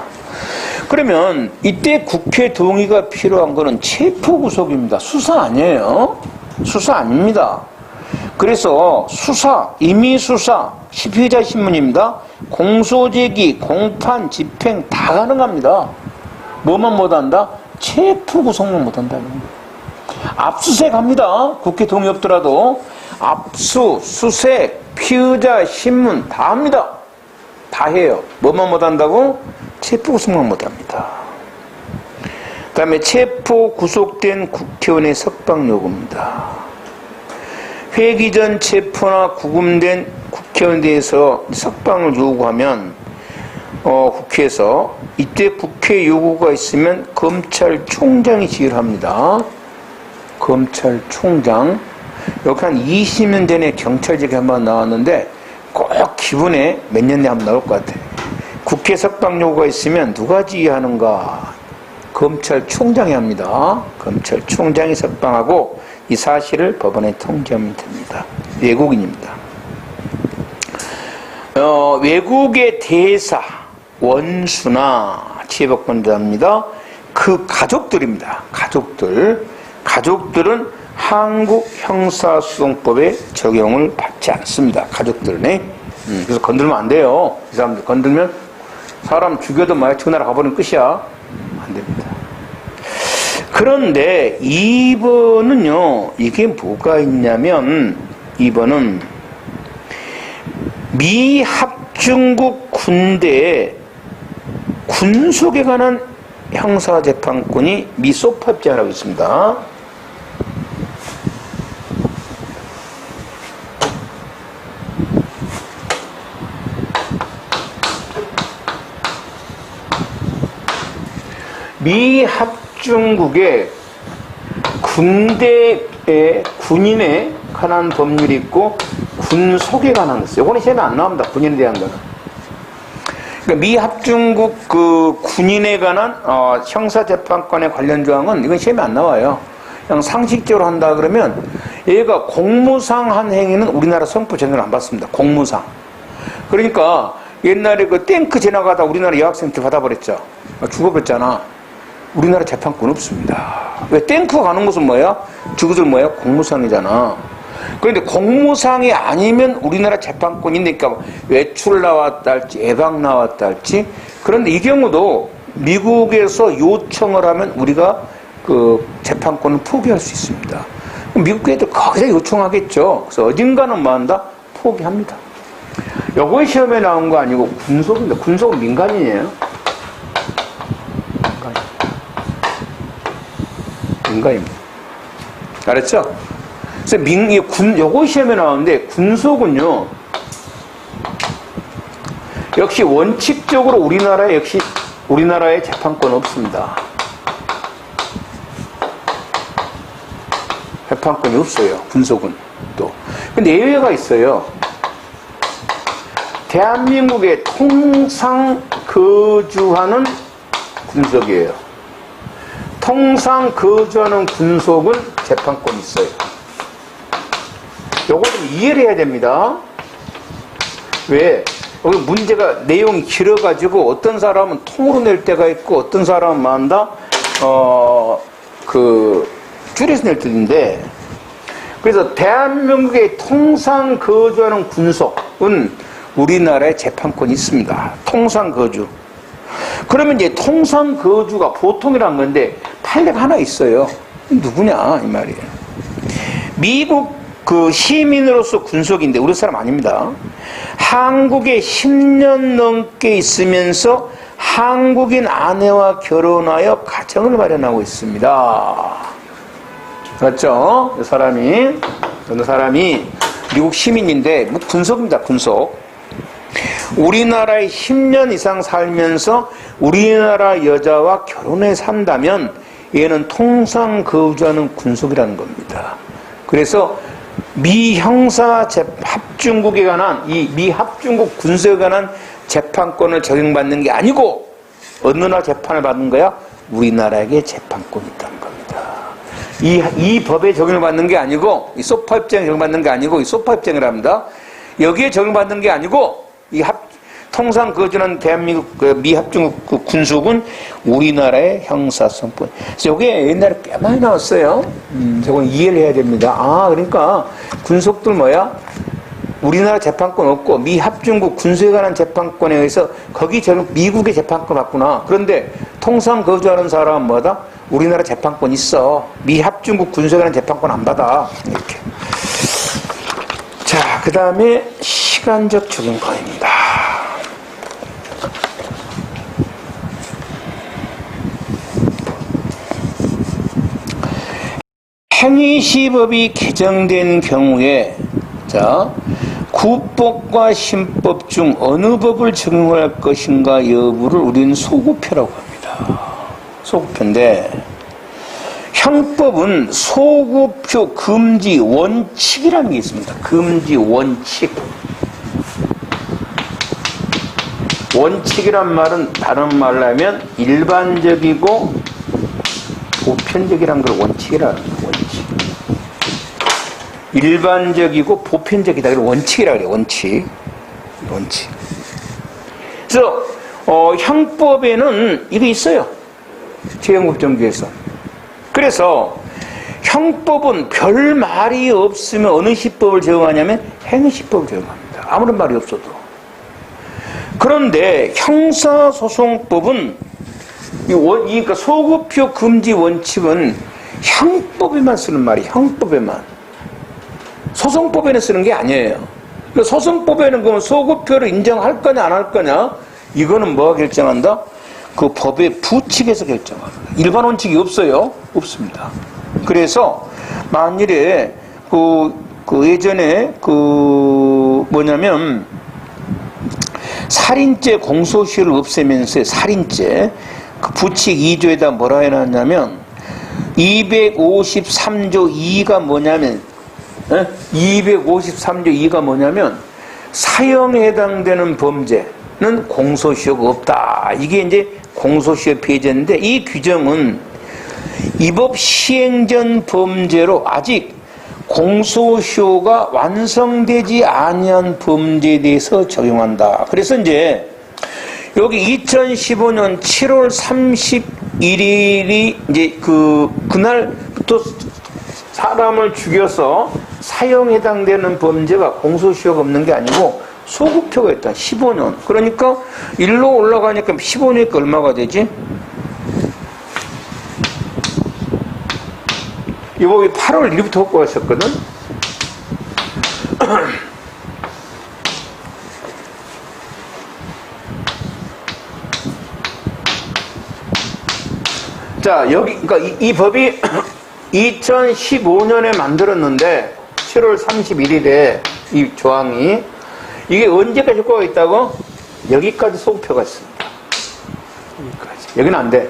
그러면 이때 국회 동의가 필요한 거는 체포구속입니다. 수사 아니에요. 수사 아닙니다. 그래서 수사, 임의수사, 피의자 신문입니다. 공소제기, 공판, 집행 다 가능합니다. 뭐만 못한다? 체포구속만 못한다는 거예요. 압수수색 합니다. 국회 동의 없더라도 압수, 수색, 피의자 신문 다 합니다. 다 해요. 뭐만 못한다고? 체포구속만 못합니다. 그 다음에 체포 구속된 국회의원의 석방 요구입니다. 회기 전 체포나 구금된 국회의원에 대해서 석방을 요구하면 국회에서 이때 국회 요구가 있으면 검찰총장이 지휘합니다. 검찰총장. 여기 한 20년 전에 경찰직이 한번 나왔는데 꼭 기분에 몇 년 내에 한번 나올 것 같아. 국회 석방 요구가 있으면 누가 지휘하는가? 검찰총장이 합니다. 검찰총장이 석방하고 이 사실을 법원에 통지하면 됩니다. 외국인입니다. 외국의 대사, 원수나 치해받건자입니다. 그 가족들입니다. 가족들은 한국 형사소송법에 적용을 받지 않습니다. 가족들은. 그래서 건들면 안 돼요. 이 사람들 건들면 사람 죽여도 만약 저 나라 가버리면 끝이야. 안 됩니다. 그런데 2번은요, 이게 뭐가 있냐면, 2번은 미합중국 군대의 군속에 관한 형사재판권이 미소파입제라고 있습니다. 미합중국의 군대의 군인에 관한 법률이 있고 군속에 관한 것. 이거는 시험에 안 나옵니다. 군인에 대한 거는. 그러니까 미합중국 그 군인에 관한 형사재판권에 관련 조항은 이건 시험에 안 나와요. 그냥 상식적으로 한다 그러면 얘가 공무상 한 행위는 우리나라 성부 제대로 안 받습니다. 공무상. 그러니까 옛날에 그 탱크 지나가다 우리나라 여학생들 받아버렸죠. 죽어버렸잖아. 우리나라 재판권 없습니다. 왜? 탱크가 가는 곳은 뭐야? 저것들 뭐야? 공무상이잖아. 그런데 공무상이 아니면 우리나라 재판권이 있으니까 외출 나왔다 할지 예방 나왔다 할지. 그런데 이 경우도 미국에서 요청을 하면 우리가 그 재판권을 포기할 수 있습니다. 미국 애들 거기다 요청하겠죠. 그래서 어딘가는 뭐 한다? 포기합니다. 요거 시험에 나온 거 아니고 군속인데, 군속은 민간인이에요. 증가입니다. 알았죠? 그래서 요거 시험에 나오는데, 군속은요, 역시 원칙적으로 우리나라에 재판권 없습니다. 재판권이 없어요. 군속은 또. 근데 예외가 있어요. 대한민국에 통상 거주하는 군속이에요. 통상 거주하는 군속은 재판권이 있어요. 요거 좀 이해를 해야 됩니다. 왜? 여기 문제가 내용이 길어가지고 어떤 사람은 통으로 낼 때가 있고 어떤 사람은 만다 줄여서 낼 때인데, 그래서 대한민국에 통상 거주하는 군속은 우리나라에 재판권이 있습니다. 통상 거주. 그러면 이제 통상 거주가 보통이란 건데 판례가 하나 있어요. 누구냐 이 말이에요. 미국 시민으로서 군속인데 우리 사람 아닙니다. 한국에 10년 넘게 있으면서 한국인 아내와 결혼하여 가정을 마련하고 있습니다. 맞죠? 어느 사람이 미국 시민인데 군속입니다. 군속. 우리나라에 10년 이상 살면서 우리나라 여자와 결혼해 산다면 얘는 통상 거주하는 군속이라는 겁니다. 그래서 미 형사 합중국에 관한 이 미 합중국 군속에 관한 재판권을 적용받는 게 아니고 어느 나라 재판을 받는 거야? 우리나라에게 재판권이 있다는 겁니다. 이 법에 적용을 받는 게 아니고, 이 소파 협정에 적용받는 게 아니고, 이 소파 협정을 합니다. 여기에 적용받는 게 아니고, 통상 거주하는 대한민국 미 합중국 군속은 우리나라의 형사성분. 그래서 이게 옛날에 꽤 많이 나왔어요. 저건 이해를 해야 됩니다. 그러니까 군속들 뭐야? 우리나라 재판권 없고 미 합중국 군속에 관한 재판권에 의해서 거기 미국의 재판권 받구나. 그런데 통상 거주하는 사람은 뭐다? 우리나라 재판권 있어. 미 합중국 군속에 관한 재판권 안 받아. 이렇게. 자, 그 다음에 시간적 적용권입니다. 행위시법이 개정된 경우에, 자, 구법과 신법 중 어느 법을 적용할 것인가 여부를 우리는 소구표라고 합니다. 소구표인데, 형법은 소구표 금지 원칙이라는 게 있습니다. 금지 원칙. 원칙이란 말은 다른 말로 하면 일반적이고 보편적이라는 걸 원칙이라는 거예요. 원칙. 일반적이고 보편적이다. 그걸 원칙이라고 그래요. 원칙. 그래서 형법에는 이게 있어요. 재형법정규에서. 그래서 형법은 별 말이 없으면 어느 시법을 적용하냐면 행위시법을 적용합니다. 아무런 말이 없어도. 그런데 형사소송법은 그러니까 소구표 금지 원칙은 형법에만 쓰는 말이에요. 형법에만. 소송법에는 쓰는 게 아니에요. 그러니까 소송법에는 그러면 소구표를 인정할 거냐 안 할 거냐, 이거는 뭐가 결정한다? 그 법의 부칙에서 결정합니다. 일반 원칙이 없어요. 없습니다. 그래서 만일에 예전에 뭐냐면 살인죄 공소시효를 없애면서 살인죄 그 부칙 2조에다 뭐라 해놨냐면 253조 2가 뭐냐면 253조 2가 뭐냐면 사형에 해당되는 범죄는 공소시효가 없다. 이게 이제 공소시효 폐지인데, 이 규정은 이 법 시행 전 범죄로 아직 공소시효가 완성되지 아니한 범죄에 대해서 적용한다. 그래서 이제 여기 2015년 7월 31일이 이제 그날부터 사람을 죽여서 사형에 해당되는 범죄가 공소시효가 없는 게 아니고 소구표가 있다. 15년. 그러니까 1로 올라가니까 15년이니까 얼마가 되지? 이 법이 8월 1일부터 효과가 있었거든? 자, 여기, 그러니까 이 법이 2015년에 만들었는데 7월 31일에 이 조항이 이게 언제까지 효과가 있다고? 여기까지 소급표가 있습니다. 여기까지. 여기는 안 돼.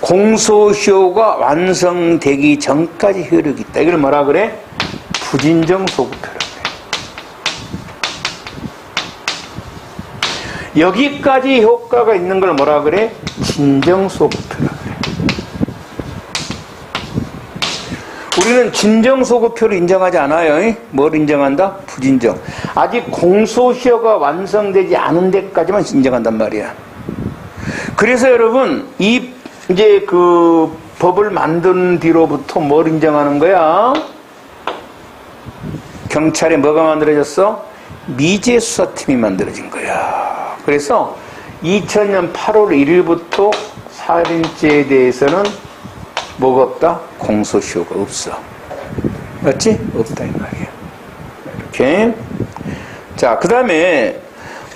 공소시효가 완성되기 전까지 효력이 있다. 이걸 뭐라 그래? 부진정 소급표라고 그래. 여기까지 효과가 있는 걸 뭐라 그래? 진정 소급표라고 그래. 우리는 진정 소급표를 인정하지 않아요. 뭘 인정한다? 부진정. 아직 공소시효가 완성되지 않은 데까지만 인정한단 말이야. 그래서 여러분 이제 그 법을 만든 뒤로부터 뭘 인정하는 거야? 경찰에 뭐가 만들어졌어? 미제수사팀이 만들어진 거야. 그래서 2000년 8월 1일부터 살인죄에 대해서는 뭐가 없다? 공소시효가 없어. 맞지? 없다 이 말이야. 이렇게. 자, 그 다음에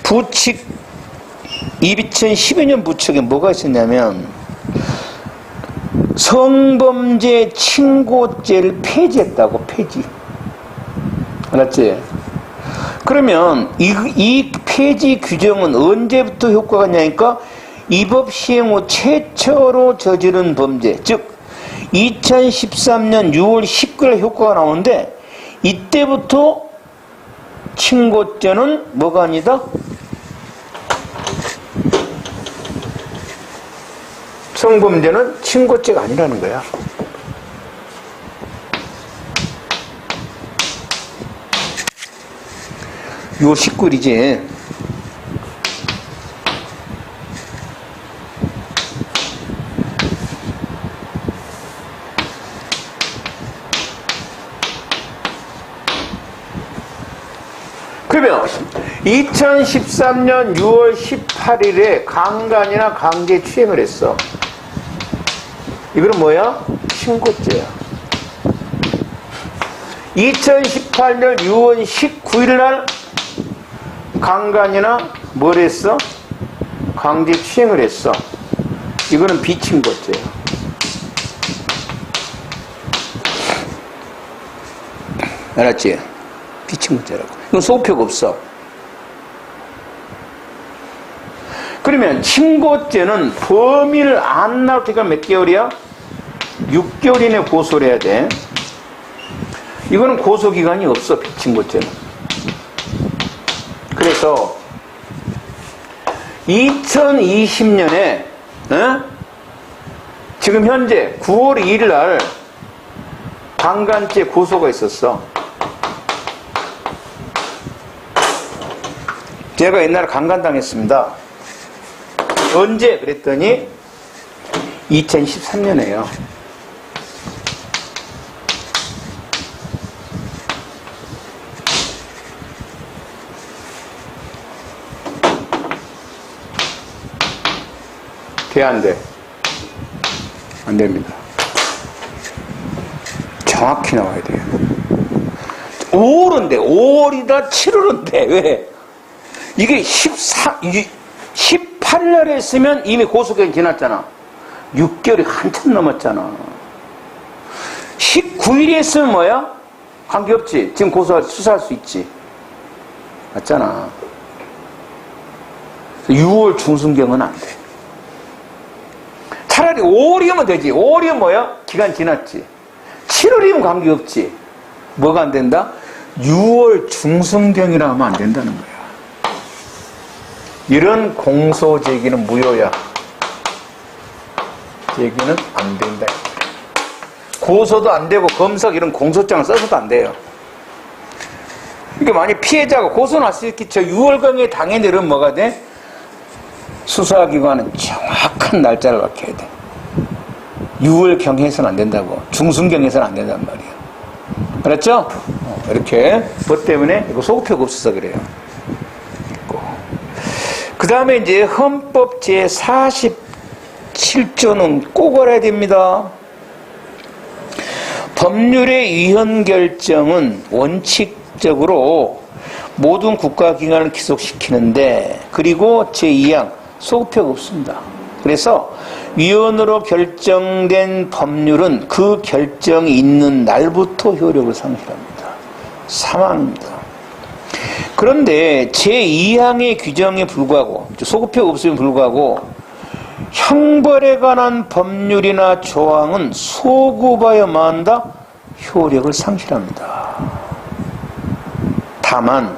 부칙 2012년 부칙에 뭐가 있었냐면 성범죄 친고죄를 폐지했다고. 폐지. 알았지? 그러면 이 폐지 규정은 언제부터 효과가 있냐니까 이 법 시행 후 최초로 저지른 범죄, 즉 2013년 6월 19일 효과가 나오는데 이때부터 친고죄는 뭐가 아니다? 성범죄는 친고죄가 아니라는 거야. 요 19일이지. 그러면 2013년 6월 18일에 강간이나 강제 추행을 했어. 이거는 뭐야? 친고죄야. 2018년 6월 19일 날 강간이나 뭘 했어? 강제 추행을 했어. 이거는 비친고죄야. 알았지? 비친고죄라고. 이건 소급표가 없어. 그러면 친고죄는 범인을 안 나올 때가 몇 개월이야? 6개월 이내 고소를 해야 돼. 이거는 고소기간이 없어, 비친고죄는. 그래서 2020년에 지금 현재 9월 2일 날 강간죄 고소가 있었어. 제가 옛날에 강간당했습니다. 언제? 그랬더니 2013년에요. 돼, 안 돼? 안 됩니다. 정확히 나와야 돼요. 5월인데, 5월이다, 7월인데, 왜? 이게 18년 했으면 이미 고소기간이 지났잖아. 6개월이 한참 넘었잖아. 19일에 했으면 뭐야? 관계없지. 지금 수사할 수 있지. 맞잖아. 6월 중순경은 안 돼. 차라리 5월이면 되지. 5월이면 뭐야? 기간 지났지. 7월이면 관계없지. 뭐가 안 된다? 6월 중순경이라 하면 안 된다는 거야. 이런 공소 제기는 무효야. 제기는 안 된다. 고소도 안 되고 검사 이런 공소장을 써서도 안 돼요. 이게 만약 피해자가 고소 났을 때 저 6월경에 당연히 이러면 뭐가 돼? 수사기관은 정확한 날짜를 밝혀야 돼. 6월경 해서는 안 된다고. 중순경 해서는 안 된단 말이야. 알았죠? 이렇게 뭐 때문에 이거 소급표가 없어서 그래요. 그 다음에 이제 헌법 제47조는 꼭 알아야 됩니다. 법률의 위헌 결정은 원칙적으로 모든 국가기관을 기속시키는데, 그리고 제2항 소급표가 없습니다. 그래서 위헌으로 결정된 법률은 그 결정이 있는 날부터 효력을 상실합니다. 사망입니다. 그런데 제2항의 규정에 불구하고, 소급표가 없음에 불구하고 형벌에 관한 법률이나 조항은 소급하여 만다 효력을 상실합니다. 다만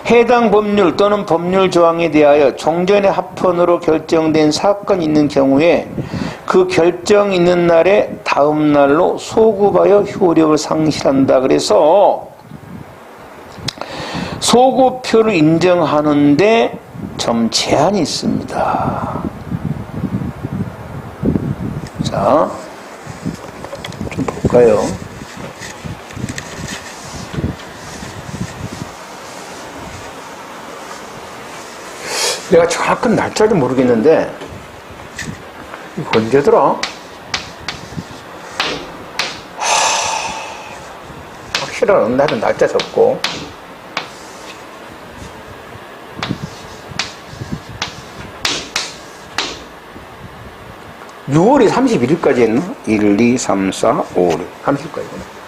해당 법률 또는 법률 조항에 대하여 종전의 합헌으로 결정된 사건이 있는 경우에 그 결정 있는 날에 다음 날로 소급하여 효력을 상실한다. 그래서 소급표를 인정하는데 좀 제한이 있습니다. 자, 좀 볼까요? 내가 정확한 날짜를 모르겠는데 이거 언제더라? 확실한 날은 날짜 적고 6월이 31일까지 했나? 1, 2, 3, 4, 5, 6 30일까지구나.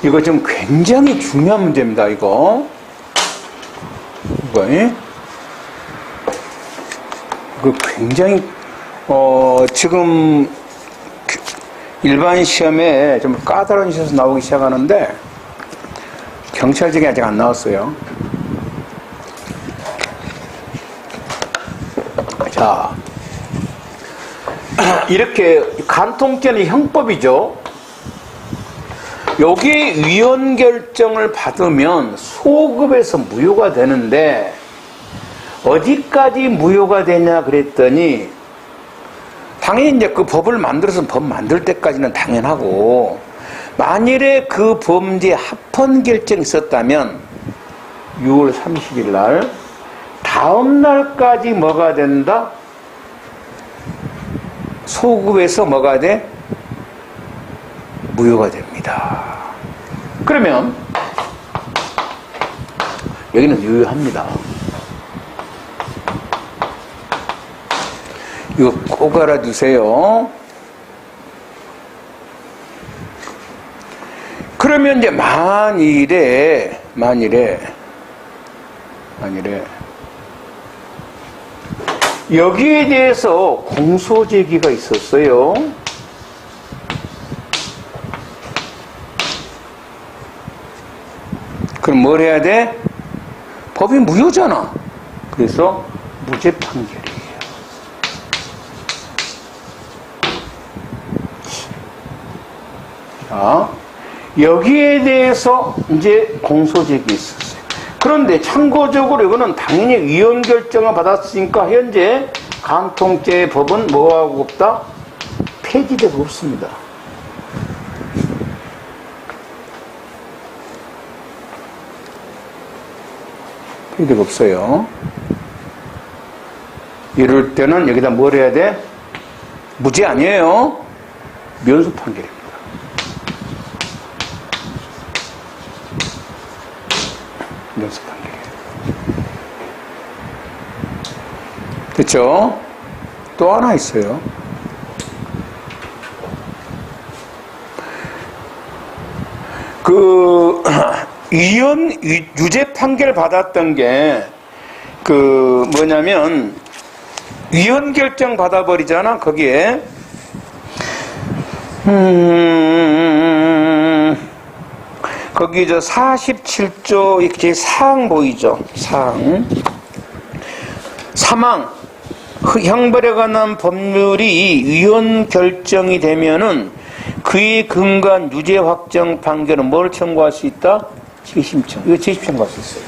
이거 지금 굉장히 중요한 문제입니다. 이거 굉장히 지금 일반 시험에 좀 까다로운 시험에서 나오기 시작하는데 경찰직이 아직 안 나왔어요. 자, 이렇게 간통죄는 형법이죠. 여기 위헌 결정을 받으면 소급에서 무효가 되는데 어디까지 무효가 되냐 그랬더니 당연히 이제 그 법을 만들어서 법 만들 때까지는 당연하고 만일에 그 범죄 합헌 결정이 있었다면 6월 30일 날 다음 날까지 뭐가 된다? 소급에서 뭐가 돼? 무효가 됩니다. 그러면 여기는 유효합니다. 이거 꼭 알아두세요. 그러면 이제 만일에 여기에 대해서 공소제기가 있었어요. 그럼 뭘 해야 돼? 법이 무효잖아. 그래서 무죄 판결이에요. 자, 여기에 대해서 이제 공소제기 있었어요. 그런데 참고적으로 이거는 당연히 위헌 결정을 받았으니까 현재 간통죄 법은 뭐하고 없다? 폐지되고 없습니다. 폐지되고 없어요. 이럴 때는 여기다 뭘 해야 돼? 무죄 아니에요. 면수 판결입니다. 면수 판결이에요. 됐죠? 또 하나 있어요. 위헌 유죄 판결 받았던 게 뭐냐면 위헌 결정 받아버리잖아. 거기에 거기 47조 이렇게 사항 보이죠? 사항 사망 형벌에 관한 법률이 위헌 결정이 되면은 그에 근거한 유죄 확정 판결은 뭘 청구할 수 있다? 재심청. 이거 재심 청구할 수 있어요.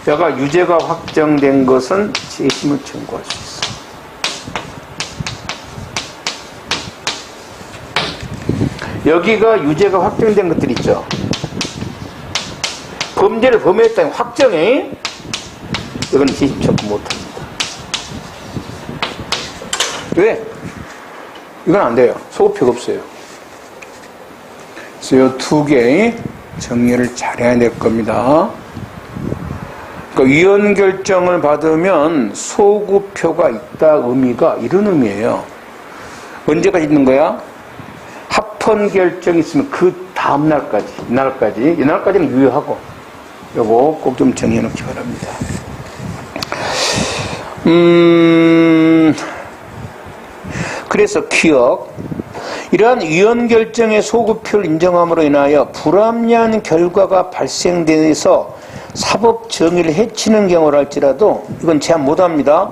여가 유죄가 확정된 것은 재심을 청구할 수 있어. 여기가 유죄가 확정된 것들 있죠. 그 범죄를 범했다는 확정이 이건 재심 청구 못합니다. 왜? 이건 안 돼요. 소급표가 없어요. 그래서 이 두 개의 정리를 잘해야 될 겁니다. 그러니까 위헌 결정을 받으면 소급표가 있다 의미가 이런 의미예요. 언제까지 있는 거야? 합헌 결정이 있으면 그 다음 날까지, 이날까지는 유효하고, 요거 꼭 좀 정해 놓기 바랍니다. 그래서 기억. 이러한 위헌 결정의 소급표를 인정함으로 인하여 불합리한 결과가 발생돼서 사법 정의를 해치는 경우랄지라도 이건 제한 못합니다.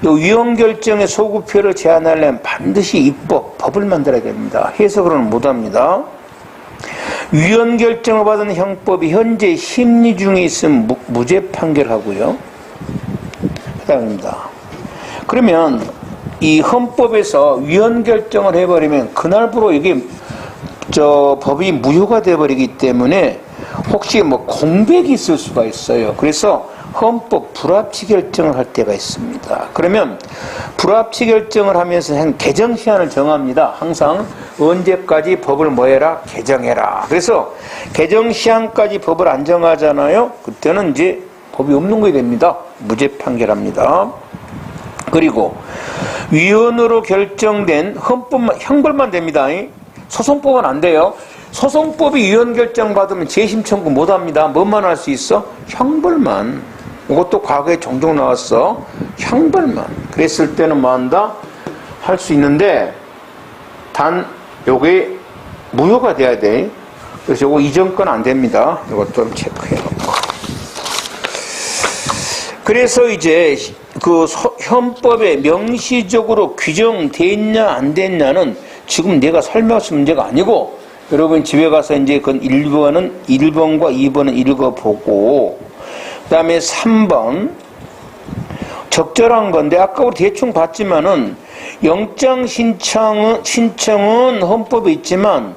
이 위헌 결정의 소급표를 제한하려면 반드시 입법, 법을 만들어야 됩니다. 해석으로는 못합니다. 위헌 결정을 받은 형법이 현재 심리 중에 있으면 무죄 판결하고요. 그다음입니다. 그러면 이 헌법에서 위헌 결정을 해버리면 그날부로 이게 법이 무효가 돼버리기 때문에 혹시 뭐 공백이 있을 수가 있어요. 그래서 헌법 불합치 결정을 할 때가 있습니다. 그러면 불합치 결정을 하면서 한 개정 시한을 정합니다. 항상 언제까지 법을 뭐 해라? 개정해라. 그래서 개정 시한까지 법을 안 정하잖아요. 그때는 이제 법이 없는 거게 됩니다. 무죄 판결합니다. 그리고 위헌으로 결정된 헌법만, 형벌만 됩니다. 소송법은 안 돼요. 소송법이 위헌 결정 받으면 재심 청구 못 합니다. 뭐만 할 수 있어? 형벌만. 이것도 과거에 종종 나왔어. 형벌만. 그랬을 때는 뭐 한다? 할 수 있는데, 단, 요게 무효가 돼야 돼. 그래서 요거 이전 건 안 됩니다. 이것도 체크해 놓고. 그래서 이제 그 헌법에 명시적으로 규정됐냐 안 됐냐는 지금 내가 설명할 문제가 아니고, 여러분 집에 가서 이제 그 1번과 2번은 읽어보고, 그 다음에 3번 적절한 건데 아까 우리 대충 봤지만은 영장 신청은 헌법에 있지만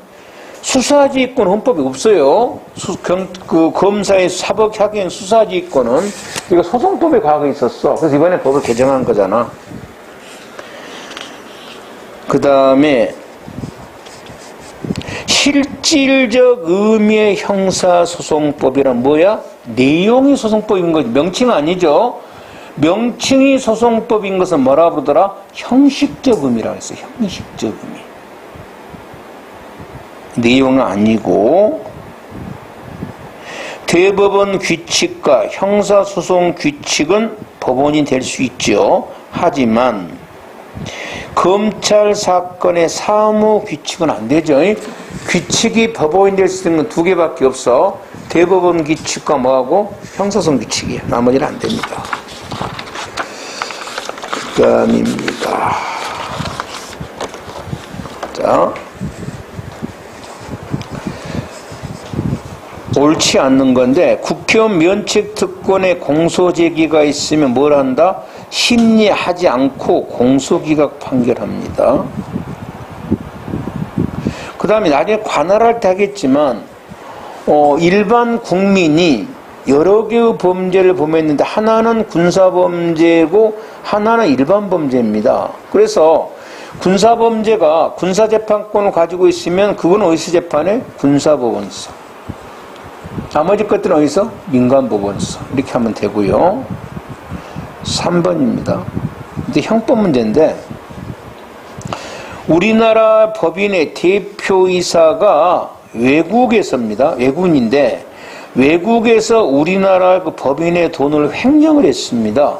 수사지휘권 헌법에 없어요. 그 검사의 사법학연 수사지휘권은 이거 소송법에 과거에 있었어. 그래서 이번에 법을 개정한 거잖아. 그 다음에 실질적 의미의 형사소송법이란 뭐야? 내용이 소송법인 거지. 명칭 아니죠. 명칭이 소송법인 것은 뭐라 부르더라? 형식적 의미라고 했어요. 형식적 의미. 내용은 아니고, 대법원 규칙과 형사소송 규칙은 법원이 될 수 있죠. 하지만 검찰 사건의 사무 규칙은 안 되죠. 규칙이 법원이 될 수 있는 건 두 개밖에 없어. 대법원 규칙과 뭐하고 형사소송 규칙이에요. 나머지는 안 됩니다. 그 다음입니다. 자, 옳지 않는 건데, 국회의원 면책특권에 공소제기가 있으면 뭘 한다? 심리하지 않고 공소기각 판결합니다. 그 다음에 나중에 관할할 때 하겠지만, 일반 국민이 여러 개의 범죄를 범했는데 하나는 군사범죄고 하나는 일반 범죄입니다. 그래서 군사범죄가 군사재판권을 가지고 있으면 그건 어디서 재판해? 군사법원서. 나머지 것들은 어디서? 민간법원서. 이렇게 하면 되고요. 3번입니다. 근데 형법 문제인데, 우리나라 법인의 대표이사가 외국에서입니다. 외국인인데, 외국에서 우리나라 그 법인의 돈을 횡령을 했습니다.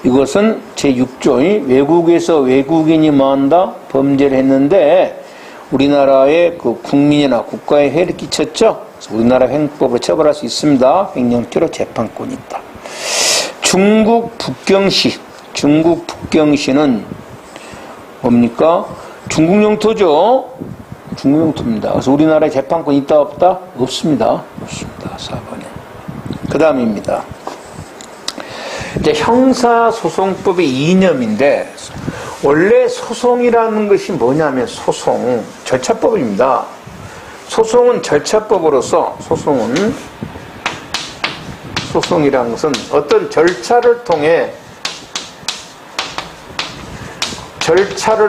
이것은 제6조인 외국에서 외국인이 뭐한다? 범죄를 했는데, 우리나라의 그 국민이나 국가에 해를 끼쳤죠? 그래서 우리나라 횡법으로 처벌할 수 있습니다. 횡령죄로 재판권이 있다. 중국 북경시는 뭡니까? 중국 영토죠? 중국 영토입니다. 그래서 우리나라에 재판권이 있다 없다? 없습니다. 없습니다. 4번에. 그 다음입니다. 이제 형사소송법의 이념인데, 원래 소송이라는 것이 뭐냐면 절차법입니다. 소송은 절차법으로서 소송은 소송이라는 것은 어떤 절차를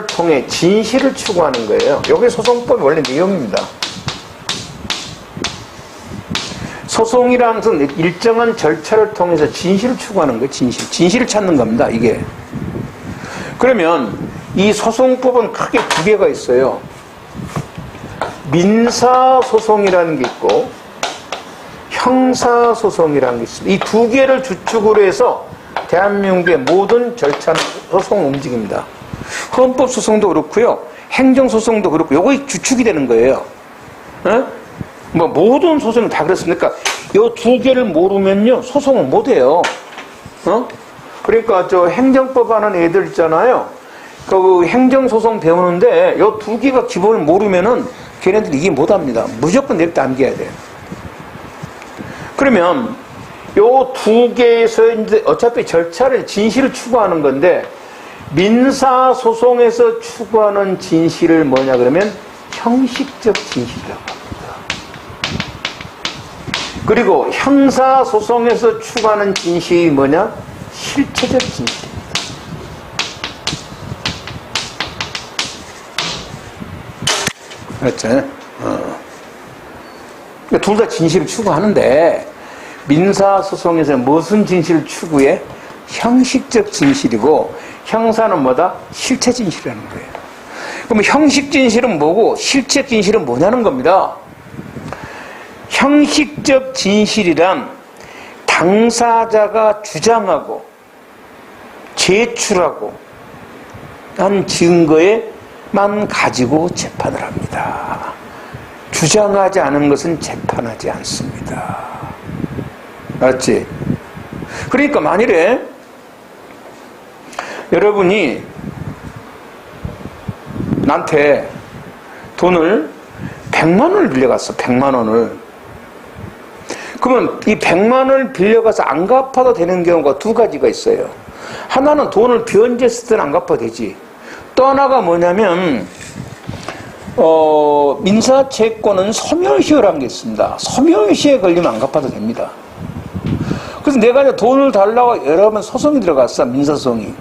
통해 진실을 추구하는 거예요. 이게 소송법의 원래 내용입니다. 소송이라는 것은 일정한 절차를 통해서 진실을 추구하는 거예요. 진실을 찾는 겁니다. 이게. 그러면 이 소송법은 크게 두 개가 있어요. 민사소송이라는 게 있고 형사소송이라는 게 있습니다. 이 두 개를 주축으로 해서 대한민국의 모든 절차는 소송을 움직입니다. 헌법소송도 그렇고요. 행정소송도 그렇고 요거 주축이 되는 거예요. 뭐 모든 소송이 다 그렇습니까? 요 두 개를 모르면요 소송을 못 해요. 그러니까 저 행정법 하는 애들 있잖아요. 그 행정소송 배우는데 요 두 개가 기본을 모르면은 걔네들이 이해 못 합니다. 무조건 냅다 암기해야 돼요. 그러면 요 두 개에서 이제 어차피 절차를 진실을 추구하는 건데 민사소송에서 추구하는 진실을 뭐냐 그러면 형식적 진실이라고 합니다. 그리고 형사소송에서 추구하는 진실이 뭐냐? 실체적 진실입니다. 그렇죠? 둘 다 진실을 추구하는데 민사소송에서 무슨 진실을 추구해? 형식적 진실이고 형사는 뭐다? 실체 진실이라는 거예요. 그럼 형식 진실은 뭐고 실체 진실은 뭐냐는 겁니다. 형식적 진실이란 당사자가 주장하고 제출하고 한 증거에만 가지고 재판을 합니다. 주장하지 않은 것은 재판하지 않습니다. 맞지? 그러니까 만일에 여러분이 나한테 돈을 100만 원을 빌려갔어. 100만 원을. 그러면 이 100만 원을 빌려가서 안 갚아도 되는 경우가 두 가지가 있어요. 하나는 돈을 변제했을 때는 안 갚아도 되지. 또 하나가 뭐냐면 민사채권은 소멸시효라는 게 있습니다. 소멸시효에 걸리면 안 갚아도 됩니다. 그래서 내가 이제 돈을 달라고 여러 번 소송이 들어갔어. 민사소송이.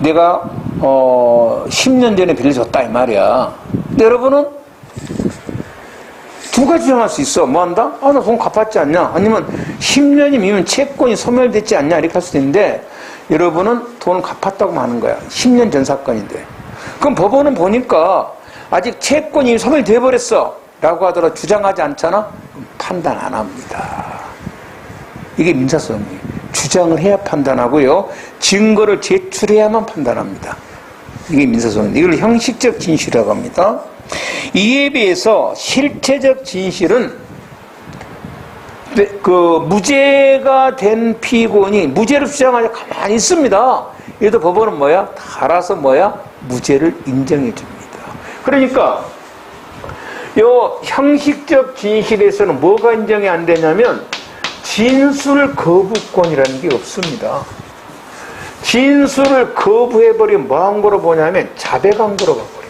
내가 10년 전에 빌려줬다 이 말이야. 근데 여러분은 두 가지 주장할 수 있어. 뭐 한다? 아, 나 돈 갚았지 않냐? 아니면 10년이면 채권이 소멸됐지 않냐? 이렇게 할 수도 있는데 여러분은 돈을 갚았다고 하는 거야. 10년 전 사건인데. 그럼 법원은 보니까 아직 채권이 소멸돼 버렸어 라고 하더라도 주장하지 않잖아? 그럼 판단 안 합니다. 이게 민사소송이에요. 주장을 해야 판단하고요. 증거를 제출해야만 판단합니다. 이게 민사소송입니다. 이걸 형식적 진실이라고 합니다. 이에 비해서 실체적 진실은 그 무죄가 된 피고인이 무죄를 주장하지 가만히 있습니다. 이래도 법원은 뭐야? 알아서 뭐야? 무죄를 인정해 줍니다. 그러니까 요 형식적 진실에서는 뭐가 인정이 안 되냐면 진술 거부권이라는 게 없습니다. 진술을 거부해버리면 뭐 한 거로 보냐면 자백항고로 가버립니다.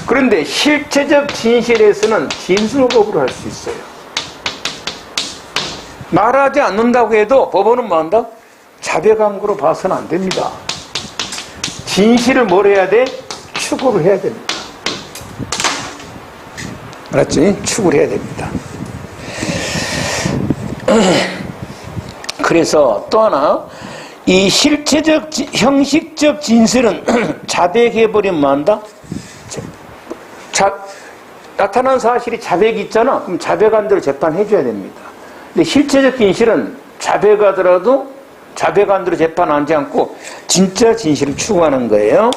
그런데 실체적 진실에서는 진술 거부를 할 수 있어요. 말하지 않는다고 해도 법원은 뭐 한다? 자백항고로 봐서는 안 됩니다. 진실을 뭘 해야 돼? 추구를 해야 됩니다. 알았지? 추구를 해야 됩니다. 그래서 또 하나, 이 실체적, 형식적 진술은 자백해버리면 뭐 한다? 나타난 사실이 자백이 있잖아. 그럼 자백한 대로 재판해줘야 됩니다. 근데 실체적 진실은 자백하더라도 자백한 대로 재판하지 않고 진짜 진실을 추구하는 거예요.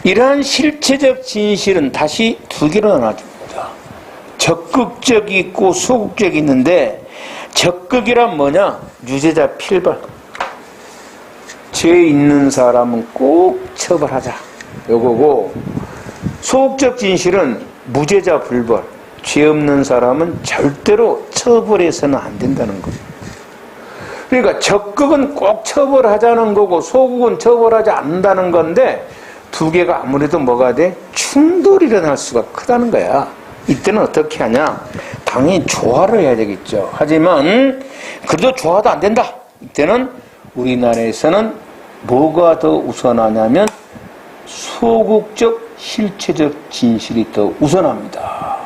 이러한 실체적 진실은 다시 두 개로 나눠집니다. 적극적이 있고 소극적이 있는데 적극이란 뭐냐? 유죄자 필벌. 죄 있는 사람은 꼭 처벌하자. 요거고 소극적 진실은 무죄자 불벌. 죄 없는 사람은 절대로 처벌해서는 안 된다는 겁니다. 그러니까 적극은 꼭 처벌하자는 거고 소극은 처벌하지 않는다는 건데 두 개가 아무래도 뭐가 돼? 충돌이 일어날 수가 크다는 거야. 이때는 어떻게 하냐? 당연히 조화를 해야 되겠죠. 하지만 그래도 조화도 안 된다. 이때는 우리나라에서는 뭐가 더 우선하냐면 소극적 실체적 진실이 더 우선합니다.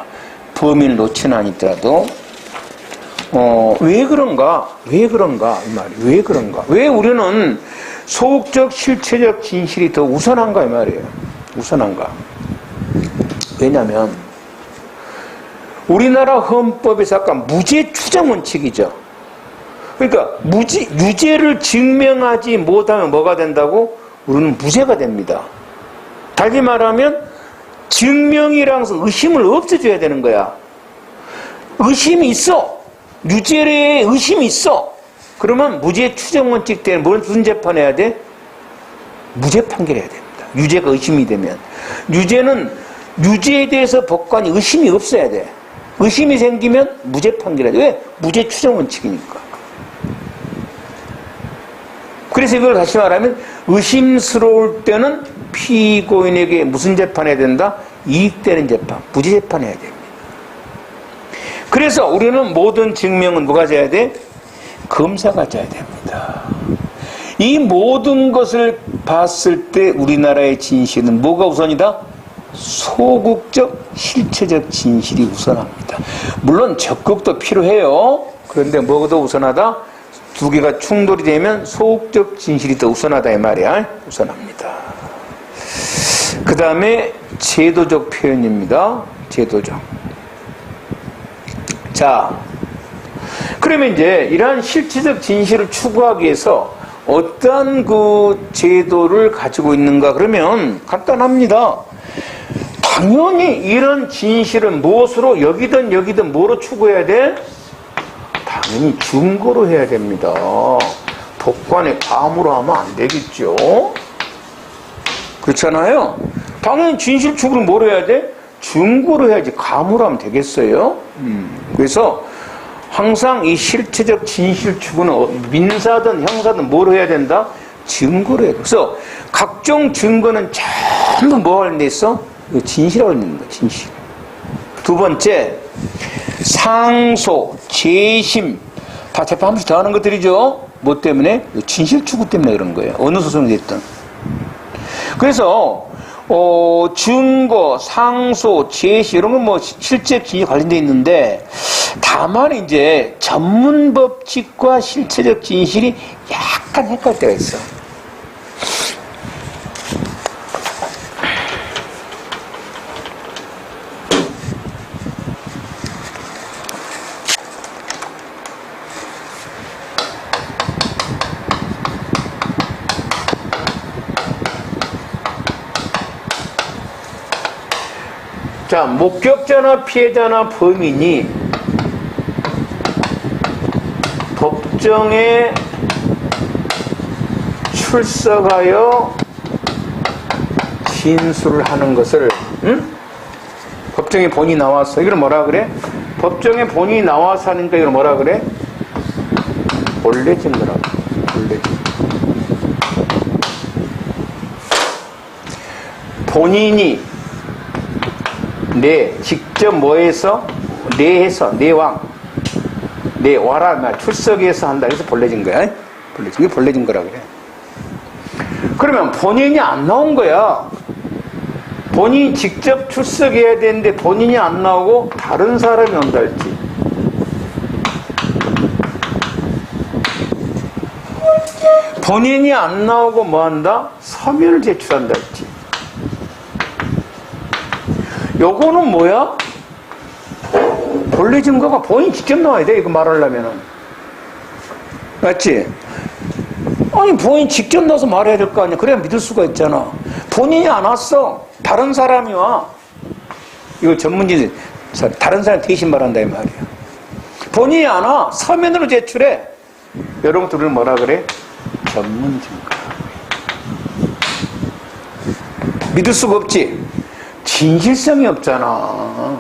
범위를 놓치는 아니더라도 왜 그런가? 이 말이에요. 왜 그런가? 왜 우리는 소극적 실체적 진실이 더 우선한가 이 말이에요. 우선한가? 왜냐하면 우리나라 헌법에서 아까 무죄 추정 원칙이죠. 그러니까 유죄를 증명하지 못하면 뭐가 된다고? 우리는 무죄가 됩니다. 달리 말하면 증명이랑서 의심을 없애줘야 되는 거야. 의심이 있어. 유죄에 의심이 있어. 그러면 무죄 추정 원칙 때문에 무슨 재판해야 돼? 무죄 판결해야 됩니다. 유죄가 의심이 되면. 유죄에 대해서 법관이 의심이 없어야 돼. 의심이 생기면 무죄 판결해야 돼. 왜? 무죄 추정 원칙이니까. 그래서 이걸 다시 말하면 의심스러울 때는 피고인에게 무슨 재판해야 된다? 이익되는 재판, 무죄 재판해야 됩니다. 그래서 우리는 모든 증명은 뭐가 져야 돼? 검사가 져야 됩니다. 이 모든 것을 봤을 때 우리나라의 진실은 뭐가 우선이다? 소극적 실체적 진실이 우선합니다. 물론 적극도 필요해요. 그런데 뭐가 더 우선하다? 두 개가 충돌이 되면 소극적 진실이 더 우선하다 이 말이야. 우선합니다. 그 다음에 제도적 표현입니다. 제도적. 자, 그러면 이제 이러한 실체적 진실을 추구하기 위해서 어떤 그 제도를 가지고 있는가? 그러면 간단합니다. 당연히 이런 진실을 무엇으로 여기든 뭐로 추구해야 돼? 당연히 증거로 해야 됩니다. 법관의 감으로 하면 안 되겠죠. 그렇잖아요. 당연히 진실 추구를 뭐로 해야 돼? 증거로 해야지 감으로 하면 되겠어요. 그래서 항상 이 실체적 진실 추구는 민사든 형사든 뭐로 해야 된다? 증거로 해야 돼. 그래서 각종 증거는 전부 뭐 하는 데 있어? 진실하고 있는 거야. 진실. 두 번째, 상소, 재심 다 재판 한 번씩 더 하는 것들이죠. 뭐 때문에? 진실 추구 때문에 그런 거예요. 어느 소송이 됐든. 그래서 증거, 상소, 재시 이런 건 뭐 실제 진실 관련돼 있는데 다만 이제 전문 법칙과 실체적 진실이 약간 헷갈릴 때가 있어. 자, 목격자나 피해자나 범인이 법정에 출석하여 진술을 하는 것을 법정에 본인이 나와서 이걸 뭐라 그래? 법정에 본인이 나와서 하니까 이걸 뭐라 그래? 본래 증거라고. 본래 증거. 본인이 직접 뭐해서 내왕 내와라 출석해서 한다. 그래서 본래진 거야. 이게 본래진 거라 그래. 그러면 본인이 안 나온 거야. 본인이 직접 출석해야 되는데 본인이 안 나오고 다른 사람이 온다 할지. 본인이 안 나오고 뭐 한다? 서면을 제출한다 할지. 요거는 뭐야? 본래 증거가 본인이 직접 나와야 돼. 이거 말하려면은. 맞지? 아니, 본인이 직접 나와서 말해야 될 거 아니야. 그래야 믿을 수가 있잖아. 본인이 안 왔어. 다른 사람이 와. 이거 전문진, 다른 사람 대신 말한다, 이 말이야. 본인이 안 와. 서면으로 제출해. 여러분들은 뭐라 그래? 전문 증거. 믿을 수가 없지? 진실성이 없잖아.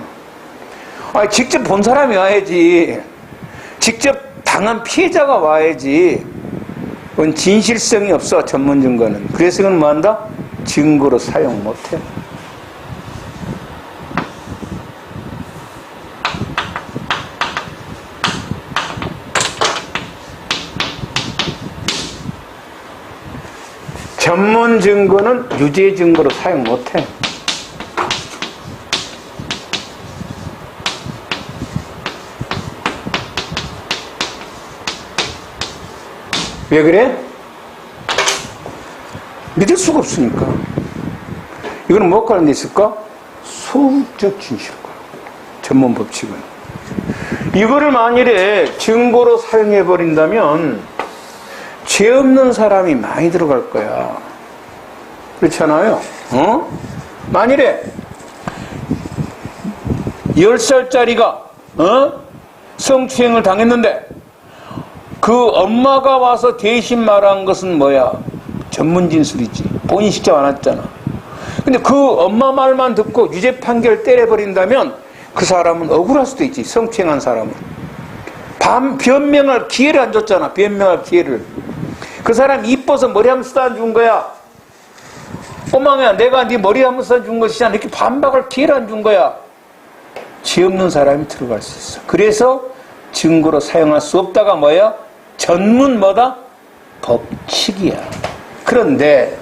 아니, 직접 본 사람이 와야지. 직접 당한 피해자가 와야지. 그건 진실성이 없어, 전문 증거는. 그래서 이건 뭐 한다? 증거로 사용 못해. 전문 증거는 유죄 증거로 사용 못해. 왜 그래? 믿을 수가 없으니까. 이거는 뭐가 관련돼 있을까? 소극적 진실과 전문 법칙은. 이거를 만일에 증거로 사용해버린다면 죄 없는 사람이 많이 들어갈 거야. 그렇잖아요? 만일에 10살짜리가 성추행을 당했는데 그 엄마가 와서 대신 말한 것은 뭐야? 전문 진술이지. 본인 직접 안 했잖아. 근데 그 엄마 말만 듣고 유죄 판결 때려버린다면 그 사람은 억울할 수도 있지. 성추행한 사람은. 변명할 기회를 안 줬잖아. 변명할 기회를. 그 사람 이뻐서 머리 한번 쓰다 준 거야. 꼬망이야, 내가 네 머리 한번 쓰다 준 것이잖아. 이렇게 반박할 기회를 안 준 거야. 죄 없는 사람이 들어갈 수 있어. 그래서 증거로 사용할 수 없다가 뭐야? 전문 뭐다? 법칙이야. 그런데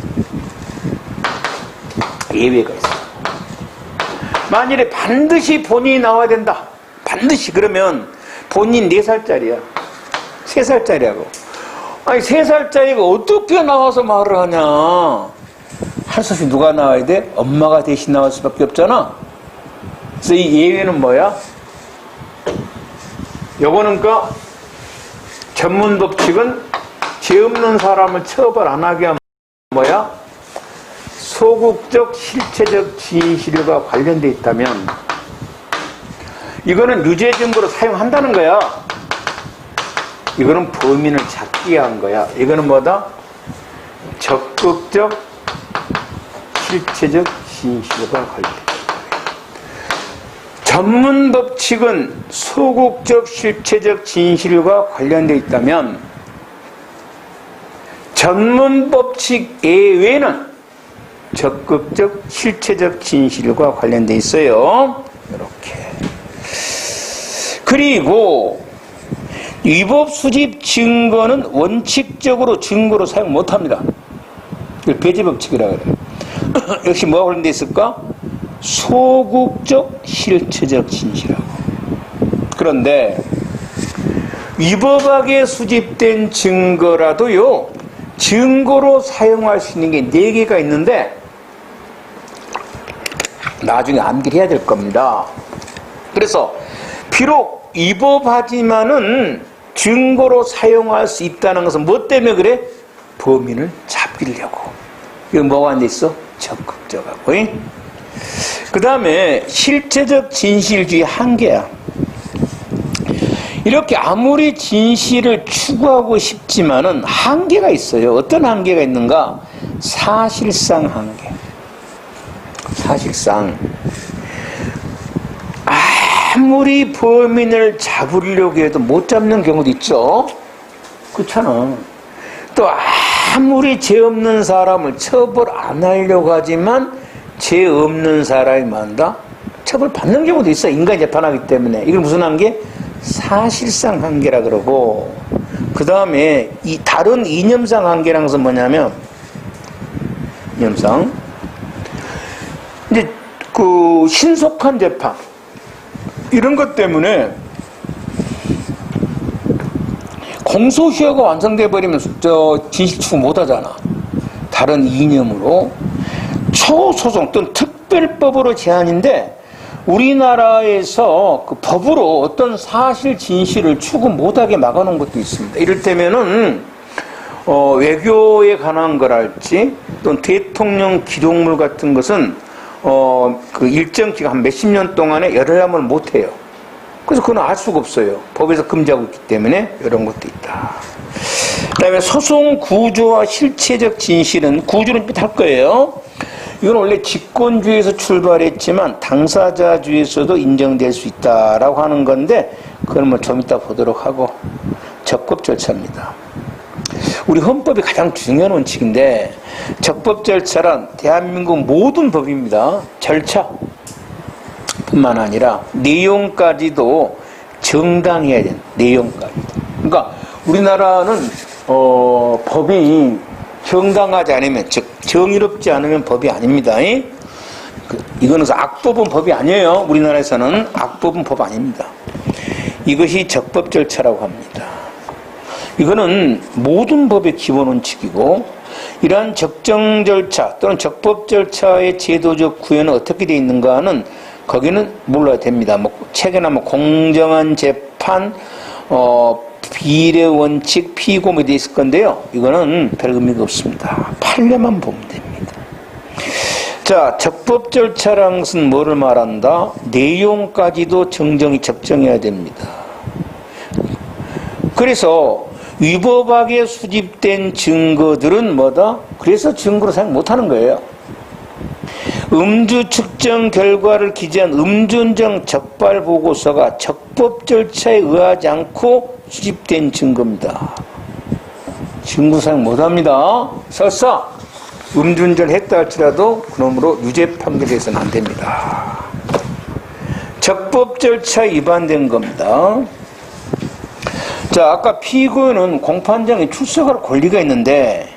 예외가 있어. 만일에 반드시 본인이 나와야 된다. 반드시. 그러면 본인 4살짜리야. 3살짜리하고. 아니 3살짜리가 어떻게 나와서 말을 하냐. 할 수 없이 누가 나와야 돼? 엄마가 대신 나올 수밖에 없잖아. 그래서 이 예외는 뭐야? 요거는 그러니까 전문 법칙은 죄 없는 사람을 처벌 안 하게 하면 뭐야? 소극적 실체적 진실과 관련돼 있다면 이거는 유죄 증거로 사용한다는 거야. 이거는 범인을 잡기 위한 거야. 이거는 뭐다? 적극적 실체적 진실과 관련돼 있다. 전문 법칙은 소극적 실체적 진실과 관련돼 있다면 전문 법칙 예외는 적극적 실체적 진실과 관련돼 있어요. 이렇게. 그리고 위법 수집 증거는 원칙적으로 증거로 사용 못합니다. 이걸 배제 법칙이라고 그래요. 역시 뭐가 관련돼 있을까? 소극적 실체적 진실하고. 그런데 위법하게 수집된 증거라도요, 증거로 사용할 수 있는 게 4개가 있는데 나중에 암기를 해야 될 겁니다. 그래서 비록 위법하지만은 증거로 사용할 수 있다는 것은 뭐 때문에 그래? 범인을 잡으려고. 이거 뭐가 안 돼 있어? 적극적하고. 그 다음에 실체적 진실주의 한계야. 이렇게 아무리 진실을 추구하고 싶지만은 한계가 있어요. 어떤 한계가 있는가? 사실상 한계. 사실상 아무리 범인을 잡으려고 해도 못 잡는 경우도 있죠. 그렇잖아. 또 아무리 죄 없는 사람을 처벌 안 하려고 하지만 죄 없는 사람이 많다? 처벌 받는 경우도 있어. 인간이 재판하기 때문에. 이건 무슨 한계? 사실상 한계라 그러고, 그 다음에 이 다른 이념상 한계라는 것은 뭐냐면, 이념상 이제 그 신속한 재판 이런 것 때문에 공소시효가 완성돼 버리면 진실 추구 못 하잖아. 다른 이념으로 초소송 또는 특별법으로 제한인데 우리나라에서 그 법으로 어떤 사실 진실을 추구 못하게 막아놓은 것도 있습니다. 이를테면은 외교에 관한 거랄지 또는 대통령 기록물 같은 것은 그 일정 기간 한 몇십 년 동안에 열람을 못해요. 그래서 그건 알 수가 없어요. 법에서 금지하고 있기 때문에 이런 것도 있다. 그 다음에 소송 구조와 실체적 진실은 구조는 할 거예요. 이건 원래 직권주의에서 출발했지만 당사자주의에서도 인정될 수 있다라고 하는 건데 그건 뭐 좀 이따 보도록 하고, 적법 절차입니다. 우리 헌법이 가장 중요한 원칙인데 적법 절차란 대한민국 모든 법입니다. 절차 뿐만 아니라 내용까지도 정당해야 되는 내용까지도. 그러니까 우리나라는 법이 정당하지 않으면, 즉 정의롭지 않으면 법이 아닙니다. 이거는 악법은 법이 아니에요. 우리나라에서는 악법은 법 아닙니다. 이것이 적법 절차라고 합니다. 이거는 모든 법의 기본 원칙이고, 이러한 적정 절차 또는 적법 절차의 제도적 구현은 어떻게 되어 있는가는 거기는 몰라야 됩니다. 뭐 책에나 뭐 공정한 재판, 비례 원칙, 피고문이 되어 있을 건데요. 이거는 별 의미가 없습니다. 판례만 보면 됩니다. 자, 적법 절차라는 것은 뭐를 말한다? 내용까지도 정정이 적정해야 됩니다. 그래서 위법하게 수집된 증거들은 뭐다? 그래서 증거로 사용 못하는 거예요. 음주 측정 결과를 기재한 음주운전 적발 보고서가 적법 절차에 의하지 않고 수집된 증거입니다. 증거 사용 못합니다. 설사 음주운전 했다 할지라도 그놈으로 유죄 판결해서는 안 됩니다. 적법 절차에 위반된 겁니다. 자, 아까 피고인은 공판장에 출석할 권리가 있는데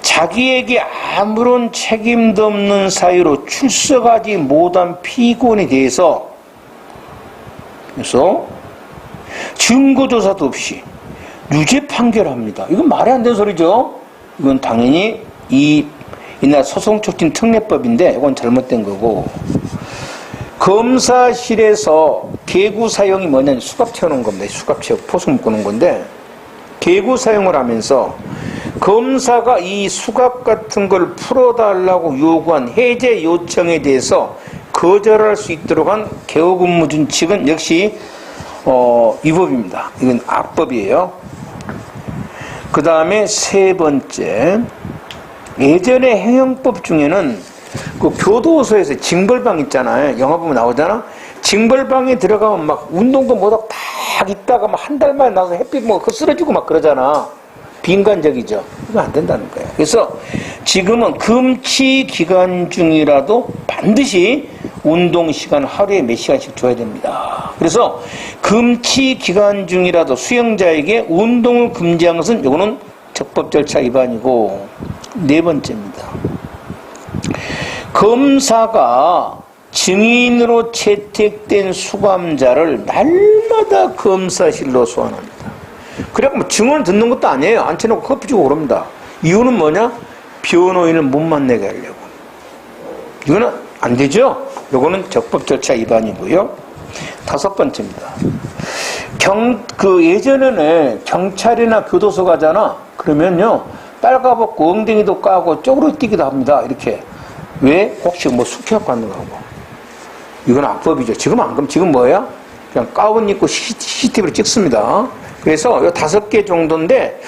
자기에게 아무런 책임도 없는 사유로 출석하지 못한 피고인에 대해서 그래서 증거조사도 없이 유죄 판결합니다. 이건 말이 안 되는 소리죠. 이건 당연히 이날 소송촉진 특례법인데 이건 잘못된 거고, 검사실에서 개구 사용이 뭐냐면 수갑 채우는 겁니다. 수갑 채우고 포수 묶는 건데, 개구 사용을 하면서 검사가 이 수갑 같은 걸 풀어달라고 요구한 해제 요청에 대해서 거절할 수 있도록 한 개업근무준칙은 역시 위법입니다. 이건 악법이에요. 그 다음에 세 번째, 예전에 행정법 중에는 그 교도소에서 징벌방 있잖아요. 영화 보면 나오잖아. 징벌방에 들어가면 막 운동도 못하고 딱 있다가 막 한 달 만에 나서 햇빛 뭐 쓰러지고 막 그러잖아. 비인간적이죠. 이거 안 된다는 거예요. 그래서 지금은 금치 기간 중이라도 반드시 운동 시간 하루에 몇 시간씩 줘야 됩니다. 그래서 금치 기간 중이라도 수용자에게 운동을 금지한 것은 이거는 적법 절차 위반이고, 네 번째입니다. 검사가 증인으로 채택된 수감자를 날마다 검사실로 소환합니다. 그래갖고 뭐 증언을 듣는 것도 아니에요. 앉혀놓고 커피 주고 그럽니다. 이유는 뭐냐? 변호인을 못 만나게 하려고. 이거는 안 되죠? 이거는 적법 절차 위반이고요. 다섯 번째입니다. 예전에는 경찰이나 교도소 가잖아. 그러면요, 빨가벗고 엉덩이도 까고 쪼그려 뛰기도 합니다. 이렇게. 왜? 혹시 뭐 숙회하고 가는 거 하고. 이건 악법이죠. 지금 안 그럼 지금 뭐야? 그냥 가운 입고 CCTV로 찍습니다. 그래서 요 5개 정도인데,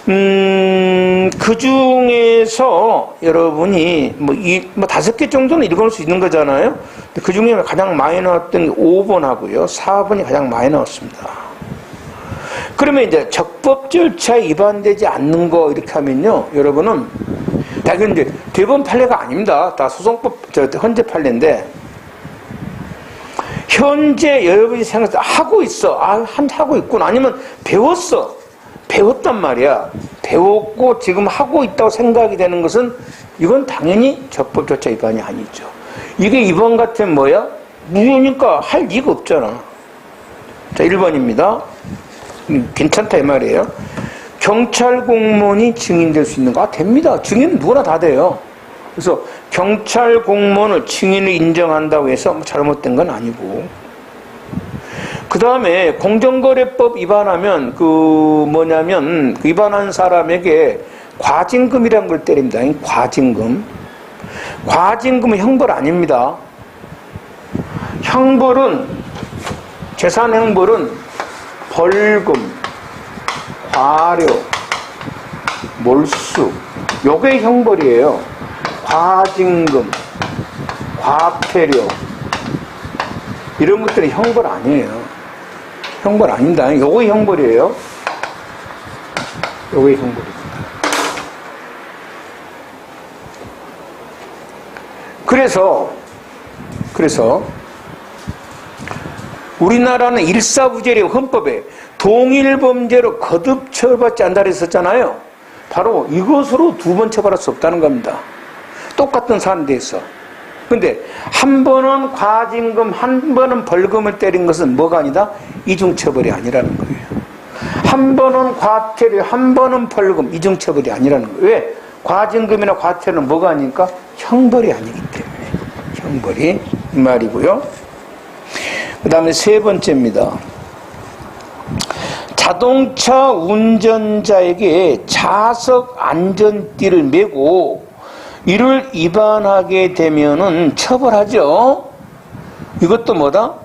그 중에서 여러분이 뭐 5개 정도는 읽을 수 있는 거잖아요. 그 중에 가장 많이 나왔던 게 5번 하고요. 4번이 가장 많이 나왔습니다. 그러면 이제 적법 절차에 위반되지 않는 거 이렇게 하면요, 여러분은 다 이건 이제 대법원 판례가 아닙니다. 다 소송법 헌재 판례인데, 현재 여러분이 생각해서 하고 있어. 하고 있구나. 아니면 배웠단 말이야. 배웠고 지금 하고 있다고 생각이 되는 것은 이건 당연히 적법 절차 위반이 아니죠. 이게 위반 같으면 뭐야? 무효니까 할 리가 없잖아. 자, 1번입니다. 괜찮다 이 말이에요. 경찰 공무원이 증인될 수 있는 거? 됩니다. 증인은 누구나 다 돼요. 그래서 경찰 공무원을 증인을 인정한다고 해서 잘못된 건 아니고, 그 다음에 공정거래법 위반하면 위반한 사람에게 과징금이라는 걸 때립니다. 과징금. 과징금은 형벌 아닙니다. 재산 형벌은 벌금, 과료, 몰수, 요게 형벌이에요. 과징금, 과태료, 이런 것들이 형벌 아니에요. 형벌 아닙니다. 요게 형벌이에요. 요게 형벌입니다. 그래서 우리나라는 일사부재력 헌법에 동일범죄로 거듭 처벌받지 않는다 그랬었잖아요. 바로 이것으로 두 번 처벌할 수 없다는 겁니다. 똑같은 사안에 대해서. 근데 한 번은 과징금, 한 번은 벌금을 때린 것은 뭐가 아니다? 이중처벌이 아니라는 거예요. 한 번은 과태료, 한 번은 벌금, 이중처벌이 아니라는 거예요. 왜? 과징금이나 과태료는 뭐가 아니니까? 형벌이 아니기 때문에. 형벌이 이 말이고요. 그 다음에 세 번째입니다. 자동차 운전자에게 자석 안전띠를 매고 이를 위반하게 되면은 처벌하죠. 이것도 뭐다?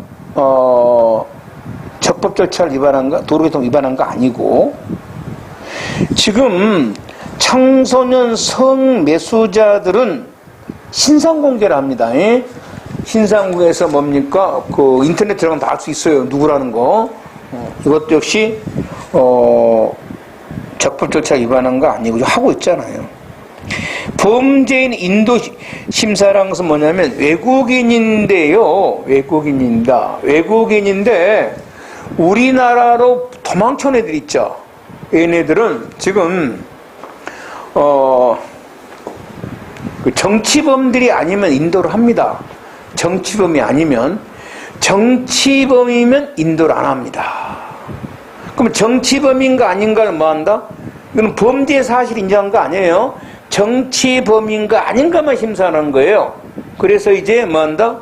적법 절차를 위반한 거, 도로교통 위반한 거 아니고, 지금 청소년 성매수자들은 신상 공개를 합니다. 예? 신상 공개에서 뭡니까? 그 인터넷 들어가면 다 알 수 있어요. 누구라는 거. 이것도 역시 적법 절차 위반한 거 아니고 하고 있잖아요. 범죄인 인도 심사라는 것은 뭐냐면 외국인인데요. 외국인입니다. 외국인인데 우리나라로 도망쳐온 애들 있죠. 얘네들은 지금 그 정치범들이 아니면 인도를 합니다. 정치범이 아니면, 정치범이면 인도를 안 합니다. 그럼 정치범인가 아닌가를 뭐 한다? 이건 범죄 사실 인정한 거 아니에요. 정치범인가 아닌가만 심사하는 거예요. 그래서 이제 뭐 한다?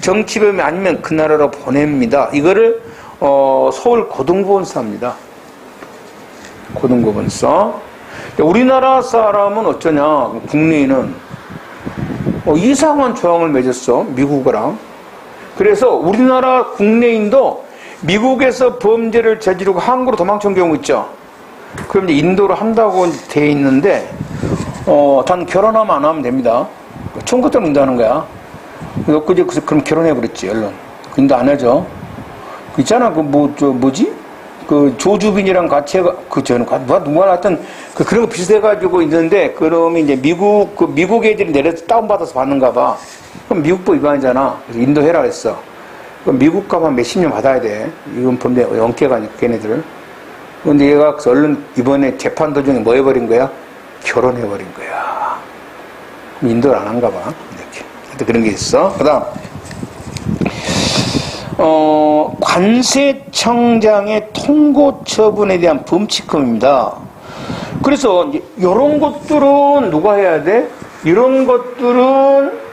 정치범이 아니면 그 나라로 보냅니다. 이거를 서울 고등법원서입니다. 고등법원서. 우리나라 사람은 어쩌냐? 국내인은 이상한 조항을 맺었어. 미국이랑. 그래서 우리나라 국내인도 미국에서 범죄를 저지르고 한국으로 도망친 경우 있죠. 그럼 이제 인도를 한다고 돼 있는데 단 결혼하면 안 하면 됩니다. 총각도 인도하는 거야. 그럼 결혼해버렸지, 얼른. 인도 안 해줘. 그 있잖아, 뭐지? 그 조주빈이랑 같이 누가 하여튼 그런 거 비슷해가지고 있는데, 그러면 이제 미국 애들이 내려서 다운받아서 받는가 봐. 그럼 미국법 위반이잖아. 그래서 인도해라 했어. 그럼 미국 가면 몇십 년 받아야 돼. 이건 범죄 영계가 아니까, 걔네들. 근데 얘가 얼른 이번에 재판 도중에 뭐 해버린 거야? 결혼해버린 거야. 인도를 안 한가 봐. 이렇게. 하여튼 그런 게 있어. 그 다음. 관세청장의 통고 처분에 대한 범칙금입니다. 그래서 이제 이런 것들은 누가 해야 돼? 이런 것들은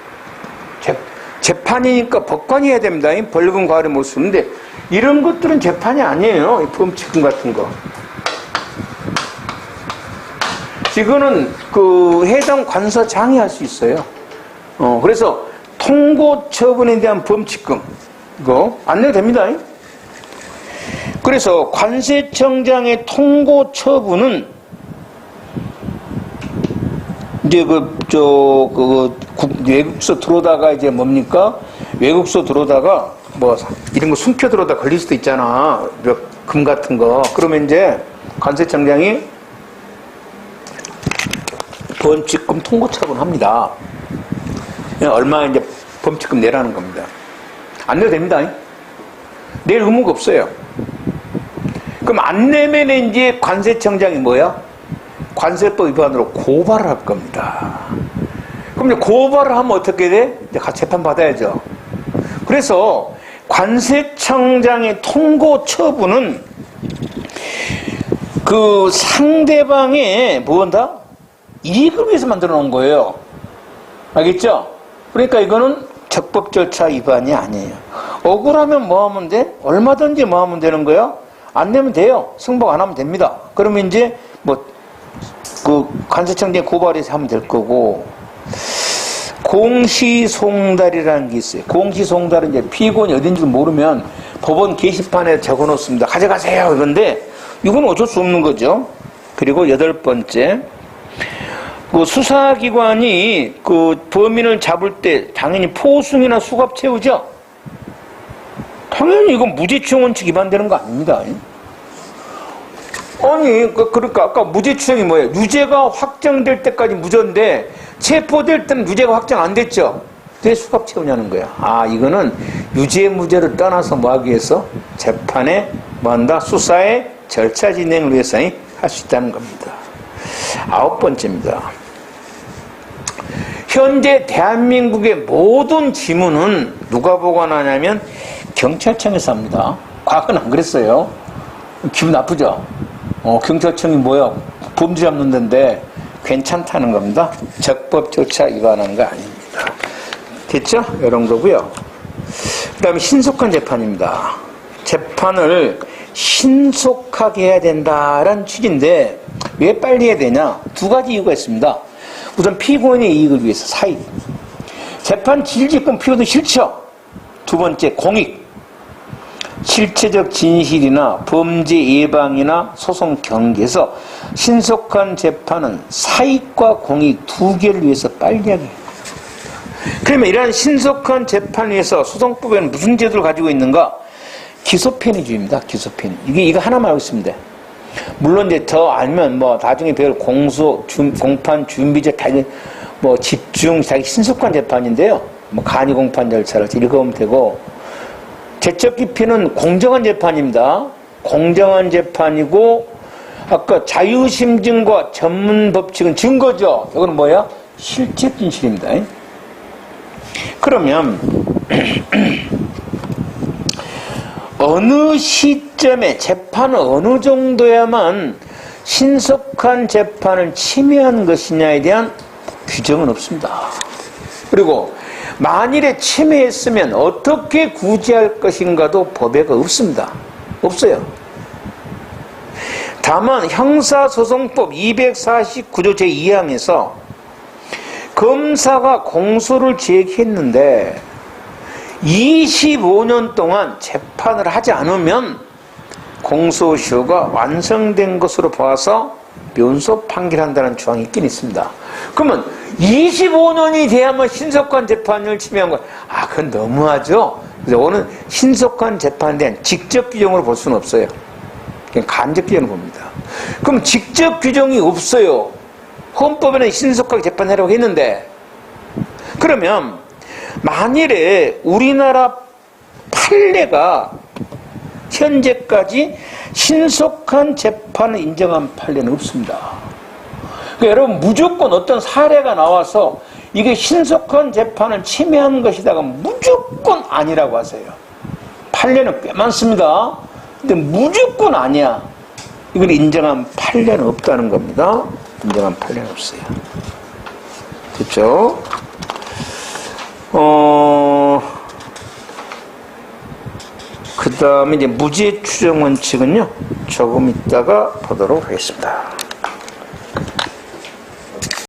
재판이니까 법관이 해야 됩니다. 벌금 과를 못 쓰는데 이런 것들은 재판이 아니에요. 범칙금 같은 거. 이거는 그 해당 관서장이 할 수 있어요. 그래서 통고 처분에 대한 범칙금 이거 안 내도 됩니다. 그래서 관세청장의 통고 처분은 이제 외국서 들어오다가 이제 뭡니까? 외국서 들어오다가 뭐 이런 거 숨겨 들어오다 걸릴 수도 있잖아. 금 같은 거. 그러면 이제 관세청장이 범칙금 통고 처분합니다. 얼마 이제 범칙금 내라는 겁니다. 안 내도 됩니다. 낼 의무가 없어요. 그럼 안 내면 이제 관세청장이 뭐야? 관세법 위반으로 고발을 할 겁니다. 그럼 이제 고발을 하면 어떻게 돼? 이제 같이 재판 받아야죠. 그래서 관세청장의 통고 처분은 그 상대방의 뭐한다? 이익을 위해서 만들어 놓은 거예요. 알겠죠? 그러니까 이거는 적법 절차 위반이 아니에요. 억울하면 뭐 하면 돼? 얼마든지 뭐 하면 되는 거야? 안 내면 돼요. 승복 안 하면 됩니다. 그러면 이제 그 관세청장에 고발해서 하면 될 거고, 공시송달이라는 게 있어요. 공시송달은 이제 피고인이 어딘지 모르면 법원 게시판에 적어 놓습니다. 가져가세요. 그런데 이건 어쩔 수 없는 거죠. 그리고 8번째. 그 수사기관이 그 범인을 잡을 때 당연히 포승이나 수갑 채우죠? 당연히 이건 무죄추정 원칙 위반되는 거 아닙니다. 아니, 그러니까 아까 무죄추정이 뭐예요? 유죄가 확정될 때까지 무죄인데 체포될 때는 유죄가 확정 안 됐죠? 왜 수갑 채우냐는 거야. 아, 이거는 유죄 무죄를 떠나서 뭐 하기 위해서 재판에 뭐 한다? 수사의 절차 진행을 위해서 할 수 있다는 겁니다. 9번째입니다. 현재 대한민국의 모든 지문은 누가 보관하냐면 경찰청에서 합니다. 과거는 안 그랬어요. 기분 나쁘죠? 경찰청이 뭐야? 범죄 잡는 데인데 괜찮다는 겁니다. 적법조차 위반하는 거 아닙니다. 됐죠? 이런 거고요. 그 다음에 신속한 재판입니다. 재판을 신속하게 해야 된다라는 취지인데 왜 빨리 해야 되냐? 두 가지 이유가 있습니다. 우선 피고인의 이익을 위해서 사익. 재판 질질 피워도 싫죠? 두 번째 공익. 실체적 진실이나 범죄 예방이나 소송 경계에서 신속한 재판은 사익과 공익 두 개를 위해서 빨리 하게 해요. 그러면 이러한 신속한 재판을 위해서 소송법에는 무슨 제도를 가지고 있는가? 기소편의주의입니다. 기소편의. 이거 하나만 알고 있으면 돼. 물론 이제 더 알면 뭐 나중에 배울 공판 준비적 뭐 집중 자기 신속한 재판인데요. 뭐 간이 공판 절차를 읽어보면 되고, 제적 기피는 공정한 재판입니다. 공정한 재판이고, 아까 자유심증과 전문 법칙은 증거죠. 이거는 뭐야? 실체 진실입니다. 그러면 어느 시점에 재판은 어느 정도야만 신속한 재판을 침해한 것이냐에 대한 규정은 없습니다. 그리고 만일에 침해했으면 어떻게 구제할 것인가도 법에가 없습니다. 없어요. 다만 형사소송법 249조 제2항에서 검사가 공소를 제기했는데 25년 동안 재판을 하지 않으면 공소시효가 완성된 것으로 봐서 면소 판결한다는 조항이 있긴 있습니다. 그러면 25년이 돼야만 신속한 재판을 침해한 거야. 그건 너무하죠? 그래서 오늘 신속한 재판에 대한 직접 규정으로 볼 수는 없어요. 그냥 간접 규정을 봅니다. 그럼 직접 규정이 없어요. 헌법에는 신속하게 재판하라고 했는데, 그러면 만일에 우리나라 판례가 현재까지 신속한 재판을 인정한 판례는 없습니다. 그러니까 여러분 무조건 어떤 사례가 나와서 이게 신속한 재판을 침해한 것이다가 무조건 아니라고 하세요. 판례는 꽤 많습니다. 근데 무조건 아니야. 이걸 인정한 판례는 없다는 겁니다. 인정한 판례는 없어요. 됐죠? 그 다음에 이제 무죄 추정 원칙은요, 조금 있다가 보도록 하겠습니다.